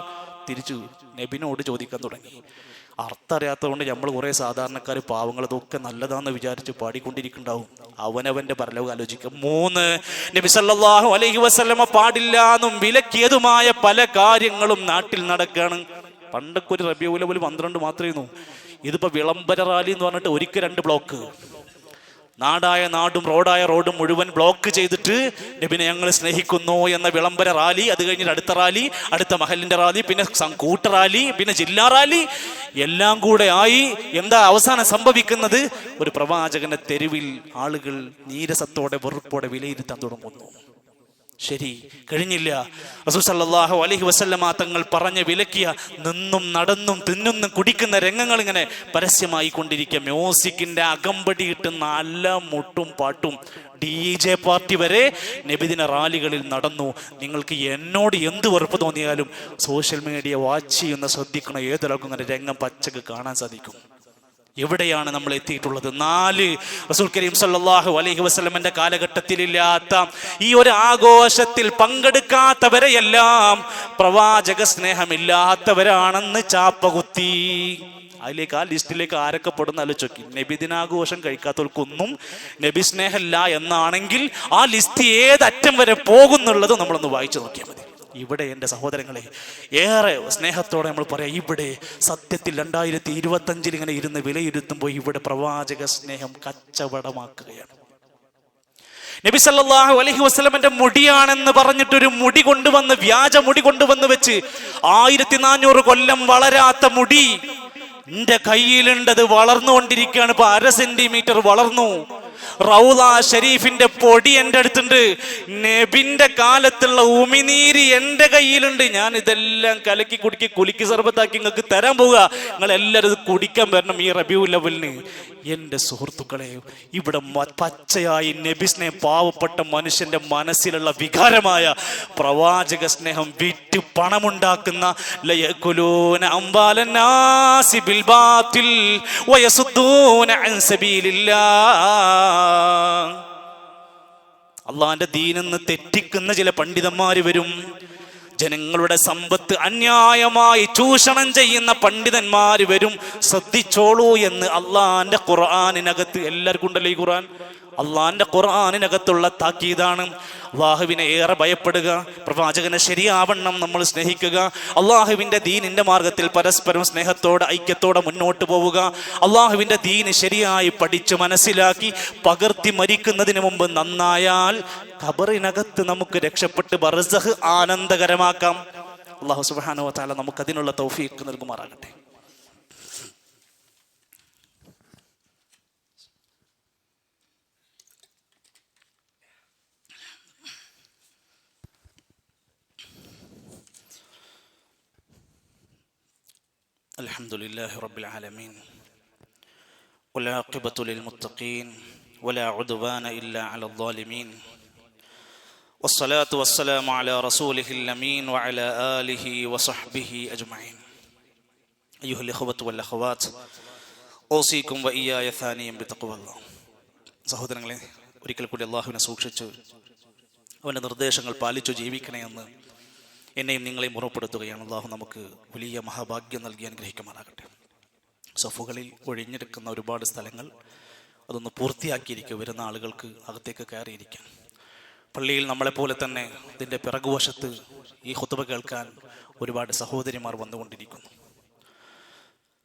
തിരിച്ചു നബിനോട് ചോദിക്കാൻ തുടങ്ങി. അർത്ഥം അറിയാത്തതുകൊണ്ട് നമ്മൾ കുറേ സാധാരണക്കാർ പാവങ്ങൾ ഇതൊക്കെ നല്ലതാണെന്ന് വിചാരിച്ച് പാടിക്കൊണ്ടിരിക്കുന്നുണ്ടാവും. അവനവന്റെ പരലോകം ആലോചിക്കുക. 3 നബി സല്ലല്ലാഹു അലൈഹി വസല്ലമ പാടില്ലാന്നും വിലക്കിയതുമായ പല കാര്യങ്ങളും നാട്ടിൽ നടക്കുകയാണ്. പണ്ടൊക്കെ ഒരു റബീഉൽ അവ്വൽ 12 മാത്രമേ. ഇതിപ്പോ വിളംബര റാലി എന്ന് പറഞ്ഞിട്ട് ഒരിക്കൽ 2 ബ്ലോക്ക്, നാടായ നാടും റോഡായ റോഡും മുഴുവൻ ബ്ലോക്ക് ചെയ്തിട്ട് നബിനെ ഞങ്ങൾ സ്നേഹിക്കുന്നു എന്ന വിളംബര റാലി. അത് കഴിഞ്ഞിട്ട് അടുത്ത റാലി, അടുത്ത മഹലിന്റെ റാലി, പിന്നെ കൂട്ട റാലി, പിന്നെ ജില്ലാ റാലി, എല്ലാം കൂടെ ആയി. എന്താ അവസാനം സംഭവിക്കുന്നത്? ഒരു പ്രവാചകന്റെ തെരുവിൽ ആളുകൾ നീരസത്തോടെ വെറുപ്പോടെ വിലയിരുത്താൻ തുടങ്ങുന്നു. ശരി, കഴിഞ്ഞില്ല. റസൂൽ സല്ലല്ലാഹു അലൈഹി വസല്ലമ തങ്ങൾ പറഞ്ഞ് വിലക്കിയ നിന്നും നടന്നും തിന്നുന്നും കുടിക്കുന്ന രംഗങ്ങൾ ഇങ്ങനെ പരസ്യമായി കൊണ്ടിരിക്കുക. മ്യൂസിക്കിന്റെ അകമ്പടി കിട്ടുന്ന നല്ല മുട്ടും പാട്ടും DJ പാർട്ടി വരെ നബിദിന റാലികളിൽ നടന്നു. നിങ്ങൾക്ക് എന്നോട് എന്ത് വെറുപ്പ് തോന്നിയാലും സോഷ്യൽ മീഡിയ വാച്ച് ചെയ്യുന്ന ശ്രദ്ധിക്കണ ഏതൊരാൾക്കും ഇങ്ങനെ രംഗം പച്ചക്ക് കാണാൻ സാധിക്കും. എവിടെയാണ് നമ്മൾ എത്തിയിട്ടുള്ളത്? 4 റസൂൽ കരീം സല്ലല്ലാഹു അലൈഹി വസല്ലമന്റെ കാലഘട്ടത്തിലില്ലാത്ത ഈ ഒരു ആഘോഷത്തിൽ പങ്കെടുക്കാത്തവരെയെല്ലാം പ്രവാചക സ്നേഹമില്ലാത്തവരാണെന്ന് ചാപ്പകുത്തി. അതിലേക്ക്, ആ ലിസ്റ്റിലേക്ക് ആരൊക്കെ പെടുന്ന ആലോചിച്ചു. നബിദിനാഘോഷം കഴിക്കാത്തവർക്കൊന്നും നബി സ്നേഹമില്ല എന്നാണെങ്കിൽ ആ ലിസ്റ്റ് ഏതറ്റം വരെ പോകുന്നുള്ളത് നമ്മളൊന്ന് വായിച്ചു നോക്കിയാൽ മതി. ഇവിടെ എൻ്റെ സഹോദരങ്ങളെ, ഏറെ സ്നേഹത്തോടെ നമ്മൾ പറയാം, ഇവിടെ സത്യത്തിൽ 2025 ഇങ്ങനെ ഇരുന്ന് വിലയിരുത്തുമ്പോൾ ഇവിടെ പ്രവാചക സ്നേഹം കച്ചവടമാക്കുകയാണ്. നബി സല്ലല്ലാഹു അലൈഹി വസല്ലമന്റെ മുടിയാണെന്ന് പറഞ്ഞിട്ടൊരു മുടി കൊണ്ടുവന്ന്, വ്യാജ മുടി കൊണ്ടുവന്ന് വെച്ച് 1400 കൊല്ലം വളരാത്ത മുടി എന്റെ കയ്യിലുണ്ടത് വളർന്നുകൊണ്ടിരിക്കുകയാണ്. ഇപ്പൊ 1/2 സെന്റിമീറ്റർ വളർന്നു. റൗള ഷരീഫിന്റെ പൊടി എൻ്റെ അടുത്തുണ്ട്. നബിന്റെ കാലത്തുള്ള ഉമിനീര് എൻ്റെ കയ്യിലുണ്ട്. ഞാൻ ഇതെല്ലാം കലക്കി കുടിക്കി കുലുക്കി സർബത്താക്കി നിങ്ങൾക്ക് തരാൻ പോവുക. നിങ്ങൾ എല്ലാവരും ഇത് കുടിക്കാൻ വരണം ഈ റബീഉൽ അവ്വലിന്. എൻ്റെ സുഹൃത്തുക്കളെ, ഇവിടെ പച്ചയായി നബി സ്നേഹം, പാവപ്പെട്ട മനുഷ്യന്റെ മനസ്സിലുള്ള വികാരമായ പ്രവാചക സ്നേഹം വിറ്റ് പണമുണ്ടാക്കുന്ന ലയകുലൂന അംബാലന്നാസി ബിൽ ബാത്തിൽ വയസുദ്ദൂന അൻ സബീലില്ലാഹ്. അള്ളാന്റെ ദീനെന്ന് തെറ്റിക്കുന്ന ചില പണ്ഡിതന്മാര് വരും. ജനങ്ങളുടെ സമ്പത്ത് അന്യായമായി ചൂഷണം ചെയ്യുന്ന പണ്ഡിതന്മാര് വരും. ശ്രദ്ധിച്ചോളൂ എന്ന് അള്ളാന്റെ ഖുർആനിനകത്ത്, എല്ലാവർക്കും ഉണ്ടല്ലോ ഈ ഖുർആൻ, അള്ളാന്റെ ഖുർആനിനകത്തുള്ള താക്കീതാണ്. അള്ളാഹുവിനെ ഏറെ ഭയപ്പെടുക, പ്രവാചകനെ ശരിയാവണ്ണം നമ്മൾ സ്നേഹിക്കുക, അള്ളാഹുവിൻ്റെ ദീനിൻ്റെ മാർഗത്തിൽ പരസ്പരം സ്നേഹത്തോടെ ഐക്യത്തോടെ മുന്നോട്ട് പോവുക, അള്ളാഹുവിൻ്റെ ദീന് ശരിയായി പഠിച്ച് മനസ്സിലാക്കി പകർത്തി മരിക്കുന്നതിന് മുമ്പ് നന്നായാൽ ഖബറിനകത്ത് നമുക്ക് രക്ഷപ്പെട്ട് ബർസഖ് ആനന്ദകരമാക്കാം. അല്ലാഹു സുബ്ഹാനഹു വ തആല നമുക്ക് അതിനുള്ള തൗഫീഖ് നൽകുമാറാകട്ടെ. അൽഹംദുലില്ലാഹി റബ്ബിൽ ആലമീൻ വൽആഖിബത്തു ലിൽമുത്തഖീൻ വലാ ഉദ്വാന ഇല്ലാ അലൽ ളാലിമീൻ വസ്സലാത്തു വസ്സലാമു അലാ റസൂലിഹിൽ അമീൻ വഅലാ ആലിഹി വസഹ്ബിഹി അജ്മഈൻ. അയ്യുഹൽ ഇഖ്വത്തു വൽ അഖവാത്ത് ഊസീകും വഇയ്യായ സാനിയം ബിതഖ്വല്ലാഹ്. സഹോദരങ്ങളെ, ഒരിക്കൽ കൂടി അല്ലാഹുവിനെ സൂക്ഷിച്ച് അവൻ്റെ നിർദ്ദേശങ്ങൾ പാലിച്ചു ജീവിക്കണേ എന്ന് എന്നെയും നിങ്ങളെയും ഉറപ്പെടുത്തുകയാണ്. അല്ലാഹു നമുക്ക് വലിയ മഹാഭാഗ്യം നൽകി അനുഗ്രഹിക്കുമാറാകട്ടെ. സഫുകളിൽ ഒഴിഞ്ഞെടുക്കുന്ന ഒരുപാട് സ്ഥലങ്ങൾ അതൊന്ന് പൂർത്തിയാക്കിയിരിക്കുക, വരുന്ന ആളുകൾക്ക് അകത്തേക്ക് കയറിയിരിക്കാൻ. പള്ളിയിൽ നമ്മളെപ്പോലെ തന്നെ ഇതിൻ്റെ പിറകുവശത്ത് ഈ ഖുതുബ കേൾക്കാൻ ഒരുപാട് സഹോദരിമാർ വന്നുകൊണ്ടിരിക്കുന്നു.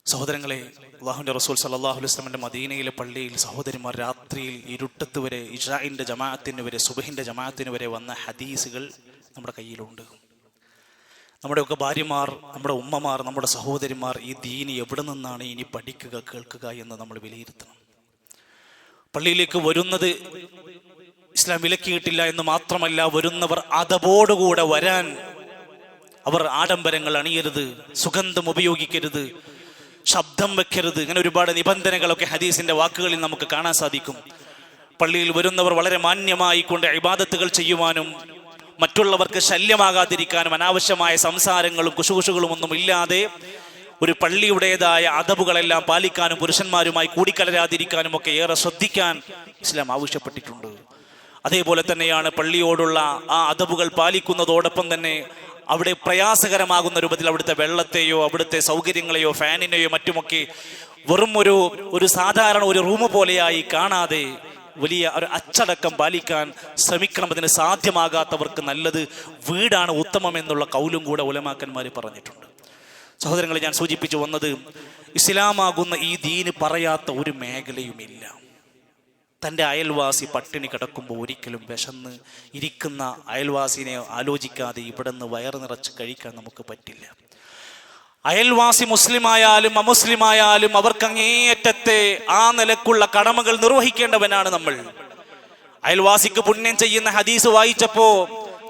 സഹോദരങ്ങളെ, അല്ലാഹുവിൻ്റെ റസൂൽ സല്ലല്ലാഹു അലൈഹി വസല്ലമയുടെ മദീനയിലെ പള്ളിയിൽ സഹോദരിമാർ രാത്രിയിൽ ഇരുട്ടത്ത് വരെ, ഇശാഇൻ്റെ ജമാഅത്തിന് വരെ, സുബഹിൻ്റെ ജമാഅത്തിന് വരെ വന്ന ഹദീസുകൾ നമ്മുടെ കയ്യിലുണ്ട്. നമ്മുടെയൊക്കെ ഭാര്യമാർ, നമ്മുടെ ഉമ്മമാർ, നമ്മുടെ സഹോദരിമാർ ഈ ദീനി എവിടെ നിന്നാണ് ഇനി പഠിക്കുക, കേൾക്കുക എന്ന് നമ്മൾ വിലയിരുത്തണം. പള്ളിയിലേക്ക് വരുന്നത് ഇസ്ലാം വിലക്കിയിട്ടില്ല എന്ന് മാത്രമല്ല, വരുന്നവർ അതബോടുകൂടെ വരാൻ. അവർ ആഡംബരങ്ങൾ അണിയരുത്, സുഗന്ധം ഉപയോഗിക്കരുത്, ശബ്ദം വെക്കരുത്, ഇങ്ങനെ ഒരുപാട് നിബന്ധനകളൊക്കെ ഹദീസിന്റെ വാക്കുകളിൽ നമുക്ക് കാണാൻ സാധിക്കും. പള്ളിയിൽ വരുന്നവർ വളരെ മാന്യമായി കൊണ്ട് ഇബാദത്തുകൾ ചെയ്യുവാനും മറ്റുള്ളവർക്ക് ശല്യമാകാതിരിക്കാനും അനാവശ്യമായ സംസാരങ്ങളും കുശുകുശുകളും ഒന്നും ഇല്ലാതെ ഒരു പള്ളിയുടേതായ അദബുകളെല്ലാം പാലിക്കാനും പുരുഷന്മാരുമായി കൂടിക്കലരാതിരിക്കാനും ഒക്കെ ഏറെ ശ്രദ്ധിക്കാൻ ഇസ്ലാം ആവശ്യപ്പെട്ടിട്ടുണ്ട്. അതേപോലെ തന്നെയാണ് പള്ളിയോടുള്ള ആ അദബുകൾ പാലിക്കുന്നതോടൊപ്പം തന്നെ അവിടെ പ്രയാസകരമാകുന്ന രൂപത്തിൽ അവിടുത്തെ വെള്ളത്തെയോ അവിടുത്തെ സൗകര്യങ്ങളെയോ ഫാനിനെയോ മറ്റുമൊക്കെ വെറും ഒരു സാധാരണ ഒരു റൂം പോലെയായി കാണാതെ വലിയ ഒരു അച്ചടക്കം പാലിക്കാൻ ശ്രമിക്കണം. അതിന് സാധ്യമാകാത്തവർക്ക് നല്ലത് വീടാണ് ഉത്തമം എന്നുള്ള കൗലും കൂടെ ഉലമാക്കന്മാർ പറഞ്ഞിട്ടുണ്ട്. സഹോദരങ്ങളെ, ഞാൻ സൂചിപ്പിച്ചു വന്നത്, ഇസ്ലാമാകുന്ന ഈ ദീന് പറയാത്ത ഒരു മേഖലയുമില്ല. തൻ്റെ അയൽവാസി പട്ടിണി കിടക്കുമ്പോൾ ഒരിക്കലും വിശന്ന് ഇരിക്കുന്ന അയൽവാസിനെ ആലോചിക്കാതെ ഇവിടെ നിന്ന് വയറ് നിറച്ച് കഴിക്കാൻ നമുക്ക് പറ്റില്ല. അയൽവാസി മുസ്ലിമായാലും അമുസ്ലിമായാലും അവർക്ക് അങ്ങേയറ്റത്തെ ആ നിലക്കുള്ള കടമകൾ നിർവഹിക്കേണ്ടവനാണ് നമ്മൾ. അയൽവാസിക്ക് പുണ്യം ചെയ്യുന്ന ഹദീസ് വായിച്ചപ്പോ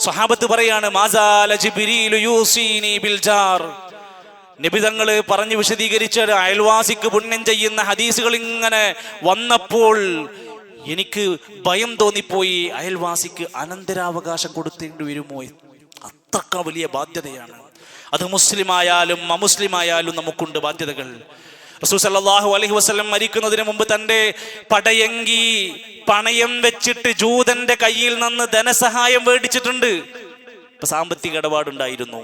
സ്വഹാബത്ത് പറയാണ്, മാസാല ജിബ്രീലു യൂസീനി ബിൽ ജാർ. നബി തങ്ങൾ പറഞ്ഞു വിശദീകരിച്ച അയൽവാസിക്ക് പുണ്യം ചെയ്യുന്ന ഹദീസുകൾ ഇങ്ങനെ വന്നപ്പോൾ എനിക്ക് ഭയം തോന്നിപ്പോയി, അയൽവാസിക്ക് അനന്തരാവകാശം കൊടുത്തേണ്ടി വരുമോ? അത്രക്ക വലിയ ബാധ്യതയാണ്. അത് മുസ്ലിമായാലും അമുസ്ലിമായാലും നമുക്കുണ്ട് ബാധ്യതകൾ. റസൂൽ സല്ലല്ലാഹു അലൈഹി വസല്ലം മരിക്കുന്നതിന് മുമ്പ് തന്റെ പടയങ്കി പണയം വെച്ചിട്ട് ജൂതന്റെ കയ്യിൽ നിന്ന് ധനസഹായം മേടിച്ചിട്ടുണ്ട്. ഇപ്പൊ സാമ്പത്തിക ഇടപാടുണ്ടായിരുന്നു.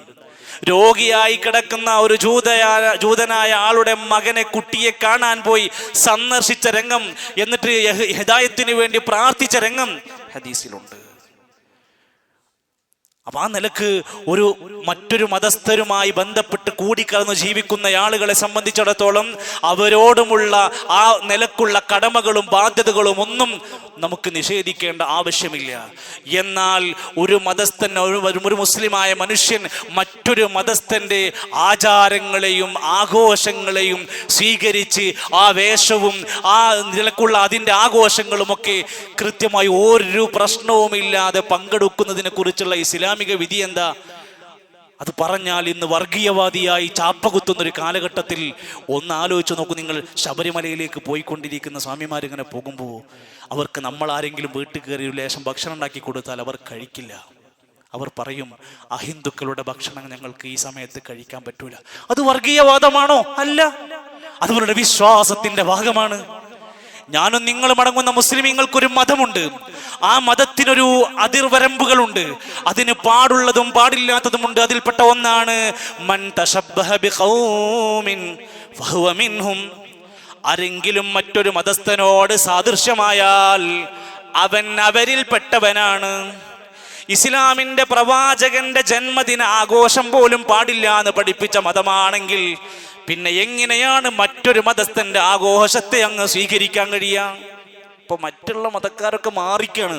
രോഗിയായി കിടക്കുന്ന ഒരു ജൂതനായ ആളുടെ മകനെ, കുട്ടിയെ കാണാൻ പോയി സന്ദർശിച്ച രംഗം, എന്നിട്ട് ഹിദായത്തിന് വേണ്ടി പ്രാർത്ഥിച്ച രംഗം ഹദീസിലുണ്ട്. അപ്പൊ ആ നിലക്ക് മറ്റൊരു മതസ്ഥരുമായി ബന്ധപ്പെട്ട് കൂടിക്കലർന്ന് ജീവിക്കുന്ന ആളുകളെ സംബന്ധിച്ചിടത്തോളം അവരോടുമുള്ള ആ നിലക്കുള്ള കടമകളും ബാധ്യതകളും ഒന്നും നമുക്ക് നിഷേധിക്കേണ്ട ആവശ്യമില്ല. എന്നാൽ ഒരു മതസ്ഥൻ, ഒരു മുസ്ലിമായ മനുഷ്യൻ മറ്റൊരു മതസ്ഥന്റെ ആചാരങ്ങളെയും ആഘോഷങ്ങളെയും സ്വീകരിച്ച് ആ വേഷവും ആ നിലക്കുള്ള അതിൻ്റെ ആഘോഷങ്ങളുമൊക്കെ കൃത്യമായി ഒരു പ്രശ്നവുമില്ലാതെ പങ്കെടുക്കുന്നതിനെ കുറിച്ചുള്ള ഇസ്ലാമിക വിധി എന്താ? അത് പറഞ്ഞാൽ ഇന്ന് വർഗീയവാദിയായി ചാപ്പകുത്തുന്ന ഒരു കാലഘട്ടത്തിൽ ഒന്ന് ആലോചിച്ച് നോക്കൂ. നിങ്ങൾ ശബരിമലയിലേക്ക് പോയിക്കൊണ്ടിരിക്കുന്ന സ്വാമിമാരിങ്ങനെ പോകുമ്പോൾ അവർക്ക് നമ്മൾ ആരെങ്കിലും വീട്ടിൽ കയറി ഒരു ലേശം ഭക്ഷണം ഉണ്ടാക്കി കൊടുത്താൽ അവർ കഴിക്കില്ല. അവർ പറയും, അഹിന്ദുക്കളുടെ ഭക്ഷണം ഞങ്ങൾക്ക് ഈ സമയത്ത് കഴിക്കാൻ പറ്റൂല. അത് വർഗീയവാദമാണോ? അല്ല, അതുവരുടെ വിശ്വാസത്തിന്റെ ഭാഗമാണ്. ഞാനും നിങ്ങളും അടങ്ങുന്ന മുസ്ലിമീങ്ങൾക്കൊരു മതമുണ്ട്. ആ മതത്തിനൊരു അതിർവരമ്പുകളുണ്ട്. അതിന് പാടുള്ളതും പാടില്ലാത്തതുമുണ്ട്. അതിൽപ്പെട്ട ഒന്നാണ് മൻ തശബ്ബഹ ബിഖൗമിൻ ഫഹുവ മിൻഹും. ആരെങ്കിലും മറ്റൊരു മതസ്ഥനോട് സാദൃശ്യമായാൽ അവൻ അവരിൽപ്പെട്ടവനാണ്. ഇസ്ലാമിന്റെ പ്രവാചകന്റെ ജന്മദിന ആഘോഷം പോലും പാടില്ല എന്ന് പഠിപ്പിച്ച മതമാണെങ്കിൽ പിന്നെ എങ്ങനെയാണ് മറ്റൊരു മതസ്ഥന്റെ ആഘോഷത്തെ അങ്ങ് സ്വീകരിക്കാൻ കഴിയുക? ഇപ്പൊ മറ്റുള്ള മതക്കാരൊക്കെ മാറിക്കാണ്.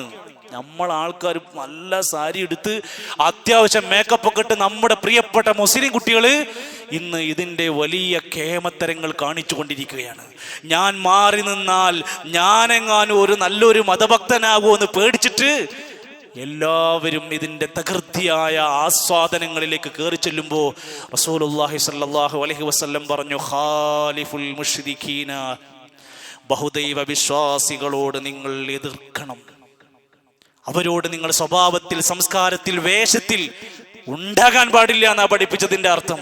ആൾക്കാർ നല്ല സാരി എടുത്ത് അത്യാവശ്യം മേക്കപ്പ് ഒക്കെ ഇട്ട് നമ്മുടെ പ്രിയപ്പെട്ട മുസ്ലിം കുട്ടികൾ ഇന്ന് ഇതിൻ്റെ വലിയ കേമത്തരങ്ങൾ കാണിച്ചു കൊണ്ടിരിക്കുകയാണ്. ഞാൻ മാറി നിന്നാൽ ഞാനെങ്ങാനും ഒരു നല്ലൊരു മതഭക്തനാകുമെന്ന് പേടിച്ചിട്ട് എല്ലാവരും ഇതിൻ്റെ തകൃതിയായ ആസ്വാദനങ്ങളിലേക്ക് കയറി ചെല്ലുമ്പോൾ റസൂലുള്ളാഹി സ്വല്ലല്ലാഹു അലൈഹി വസല്ലം പറഞ്ഞു, ഖാലിഫുൽ മുശ്രിക്കീന, ബഹുദൈവ വിശ്വാസികളോട് നിങ്ങൾ എതിർക്കണം. അവരോട് നിങ്ങൾ സ്വഭാവത്തിൽ, സംസ്കാരത്തിൽ, വേഷത്തിൽ ഉണ്ടാകാൻ പാടില്ല എന്നാ പഠിപ്പിച്ചതിൻ്റെ അർത്ഥം.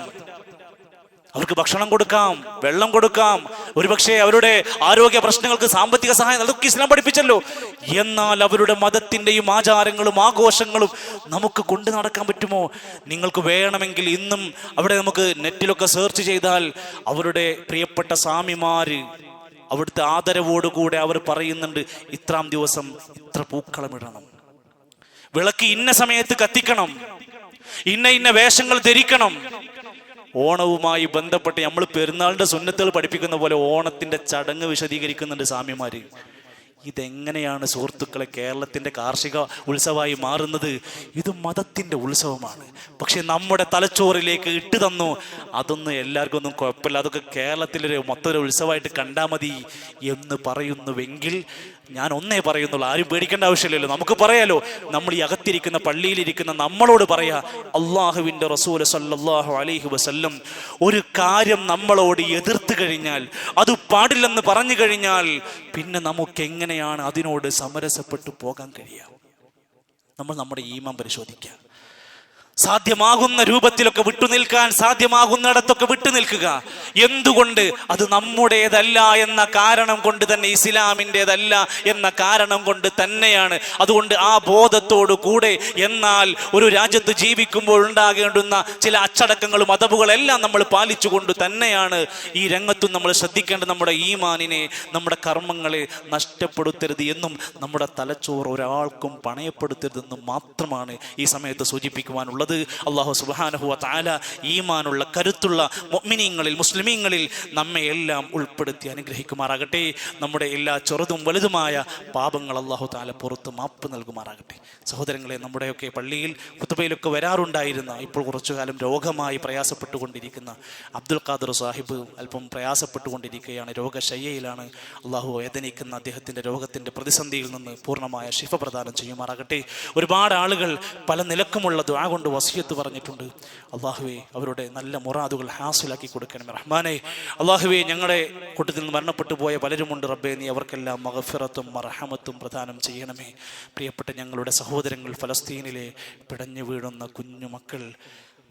അവർക്ക് ഭക്ഷണം കൊടുക്കാം, വെള്ളം കൊടുക്കാം, ഒരുപക്ഷെ അവരുടെ ആരോഗ്യ പ്രശ്നങ്ങൾക്ക് സാമ്പത്തിക സഹായം, അതൊക്കെ ഇസ്ലാം പഠിപ്പിച്ചല്ലോ. എന്നാൽ അവരുടെ മതത്തിൻ്റെയും ആചാരങ്ങളും ആഘോഷങ്ങളും നമുക്ക് കൊണ്ടു നടക്കാൻ പറ്റുമോ? നിങ്ങൾക്ക് വേണമെങ്കിൽ ഇന്നും അവിടെ നമുക്ക് നെറ്റിലൊക്കെ സെർച്ച് ചെയ്താൽ അവരുടെ പ്രിയപ്പെട്ട സ്വാമിമാര് അവിടുത്തെ ആദരവോടുകൂടെ അവർ പറയുന്നുണ്ട്, ഇത്രാം ദിവസം ഇത്ര പൂക്കളമിടണം, വിളക്ക് ഇന്ന സമയത്ത് കത്തിക്കണം, ഇന്ന വേഷങ്ങൾ ധരിക്കണം. ഓണവുമായി ബന്ധപ്പെട്ട് നമ്മൾ പെരുന്നാളിൻ്റെ സുന്നത്തുകൾ പഠിപ്പിക്കുന്ന പോലെ ഓണത്തിൻ്റെ ചടങ്ങ് വിശദീകരിക്കുന്നുണ്ട് സ്വാമിമാര്. ഇതെങ്ങനെയാണ് സുഹൃത്തുക്കളെ കേരളത്തിൻ്റെ കാർഷിക ഉത്സവമായി മാറുന്നത്? ഇത് മതത്തിൻ്റെ ഉത്സവമാണ്. പക്ഷെ നമ്മുടെ തലച്ചോറിലേക്ക് ഇട്ടു തന്നു, അതൊന്നും എല്ലാവർക്കും ഒന്നും കുഴപ്പമില്ല, അതൊക്കെ കേരളത്തിലൊരു മൊത്തം ഉത്സവമായിട്ട് കണ്ടാൽ മതി എന്ന് പറയുന്നുവെങ്കിൽ ഞാൻ ഒന്നേ പറയുന്നുള്ളൂ, ആരും പേടിക്കേണ്ട ആവശ്യമില്ലല്ലോ. നമുക്ക് പറയാലോ, നമ്മൾ ഈ അകത്തിരിക്കുന്ന പള്ളിയിലിരിക്കുന്ന നമ്മളോട് പറയാ, അള്ളാഹുവിൻ്റെ റസൂൽ സല്ലല്ലാഹു അലൈഹി വസല്ലം ഒരു കാര്യം നമ്മളോട് എതിർത്ത് കഴിഞ്ഞാൽ, അത് പാടില്ലെന്ന് പറഞ്ഞു കഴിഞ്ഞാൽ, പിന്നെ നമുക്ക് എങ്ങനെയാണ് അതിനോട് സമരസപ്പെട്ടു പോകാൻ കഴിയുക? നമ്മൾ നമ്മുടെ ഈമാൻ പരിശോധിക്കുക. സാധ്യമാകുന്ന രൂപത്തിലൊക്കെ വിട്ടുനിൽക്കാൻ, സാധ്യമാകുന്നിടത്തൊക്കെ വിട്ടുനിൽക്കുക. എന്തുകൊണ്ട്? അത് നമ്മുടേതല്ല എന്ന കാരണം കൊണ്ട് തന്നെ, ഇസ്ലാമിൻ്റെതല്ല എന്ന കാരണം കൊണ്ട് തന്നെയാണ്. അതുകൊണ്ട് ആ ബോധത്തോടു കൂടെ, എന്നാൽ ഒരു രാജ്യത്ത് ജീവിക്കുമ്പോൾ ഉണ്ടാകേണ്ടുന്ന ചില അച്ചടക്കങ്ങളും അതവുകളെല്ലാം നമ്മൾ പാലിച്ചുകൊണ്ട് തന്നെയാണ് ഈ രംഗത്തും നമ്മൾ ശ്രദ്ധിക്കേണ്ടത്. നമ്മുടെ ഈമാനിനെ, നമ്മുടെ കർമ്മങ്ങളെ നഷ്ടപ്പെടുത്തരുത് എന്നും നമ്മുടെ തലച്ചോറ് ഒരാൾക്കും പണയപ്പെടുത്തരുതെന്നും മാത്രമാണ് ഈ സമയത്ത് സൂചിപ്പിക്കുവാനുള്ളത്. അല്ലാഹു സുബ്ഹാനഹു വ തആല ഈമാനുള്ള കരുത്തുള്ള മുഅ്മിനീങ്ങളിൽ, മുസ്ലിമീങ്ങളിൽ നമ്മെ എല്ലാം ഉൾപ്പെടുത്തി അനുഗ്രഹിക്കുമാറാകട്ടെ. നമ്മുടെ എല്ലാ ചെറുതും വലുതുമായ പാപങ്ങൾ അല്ലാഹു തആല പുറത്ത് മാപ്പ് നൽകുമാറാകട്ടെ. സഹോദരങ്ങളെ, നമ്മുടെയൊക്കെ പള്ളിയിൽ ഖുതുബയിലൊക്കെ വരാറുണ്ടായിരുന്ന, ഇപ്പോൾ കുറച്ചു കാലം രോഗമായി പ്രയാസപ്പെട്ടുകൊണ്ടിരിക്കുന്ന അബ്ദുൽ ഖാദർ സാഹിബ് അല്പം പ്രയാസപ്പെട്ടുകൊണ്ടിരിക്കുകയാണ്, രോഗശയ്യയിലാണ്. അല്ലാഹു വേദനിക്കുന്ന അദ്ദേഹത്തിൻ്റെ രോഗത്തിൻ്റെ പ്രതിസന്ധിയിൽ നിന്ന് പൂർണ്ണമായ ശിഫ പ്രദാനം ചെയ്യുമാറാകട്ടെ. ഒരുപാട് ആളുകൾ പല നിലക്കുമുള്ള ദുആ കൊണ്ട് വസിയത്ത് പറഞ്ഞിട്ടുണ്ട്. അള്ളാഹുവേ, അവരുടെ നല്ല മുറാദുകൾ ഹാസിലാക്കി കൊടുക്കണമേ റഹ്മാനെ. അള്ളാഹുവേ, ഞങ്ങളുടെ കൂട്ടത്തിൽ നിന്ന് മരണപ്പെട്ടു പോയ പലരുമുണ്ട് റബ്ബേ, നീ അവർക്കെല്ലാം മഗ്ഫിറത്തും മർഹമത്തും പ്രദാനം ചെയ്യണമേ. പ്രിയപ്പെട്ട ഞങ്ങളുടെ സഹോദരങ്ങൾ, ഫലസ്തീനിലെ പിടഞ്ഞു വീഴുന്ന കുഞ്ഞു മക്കൾ,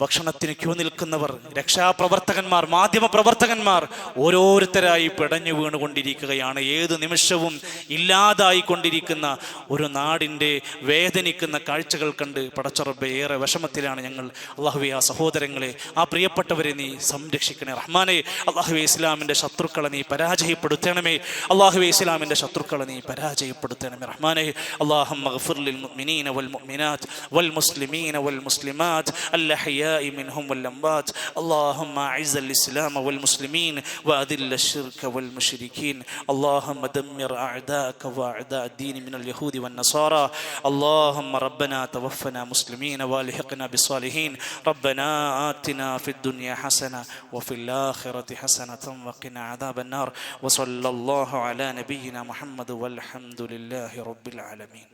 ഭക്ഷണത്തിന് ക്യൂ നിൽക്കുന്നവർ, രക്ഷാപ്രവർത്തകന്മാർ, മാധ്യമ പ്രവർത്തകന്മാർ ഓരോരുത്തരായി പിടഞ്ഞു വീണുകൊണ്ടിരിക്കുകയാണ്. ഏത് നിമിഷവും ഇല്ലാതായിക്കൊണ്ടിരിക്കുന്ന ഒരു നാടിൻ്റെ വേദനിക്കുന്ന കാഴ്ചകൾ കണ്ട് പടച്ചറബ് ഏറെ വിഷമത്തിലാണ് ഞങ്ങൾ. അള്ളാഹുവേ, ആ സഹോദരങ്ങളെ, ആ പ്രിയപ്പെട്ടവരെ നീ സംരക്ഷിക്കണേ റഹ്മാനെ. അള്ളാഹുവേ, ഇസ്ലാമിൻ്റെ ശത്രുക്കളെ നീ പരാജയപ്പെടുത്തണമേ. അള്ളാഹുവേ, ഇസ്ലാമിൻ്റെ ശത്രുക്കളെ നീ പരാജയപ്പെടുത്തണമേ റഹ്മാനെ. അല്ലാഹുമ്മ ഗ്ഫിർ ലിൽ മുഅ്മിനീന വൽ മുഅ്മിനാത്ത് വൽ മുസ്ലിമീന വൽ മുസ്ലിമാത്ത് അൽഅഹ്യാ منهم والأموات. اللهم أعز الإسلام والمسلمين وأذل الشرك والمشركين. اللهم دمر أعداءك وأعداء الدين من اليهود والنصارى. اللهم ربنا توفنا مسلمين والحقنا بالصالحين. ربنا آتنا في الدنيا حسنة وفي الآخرة حسنة وقنا عذاب النار. وصلى الله على نبينا محمد والحمد لله رب العالمين.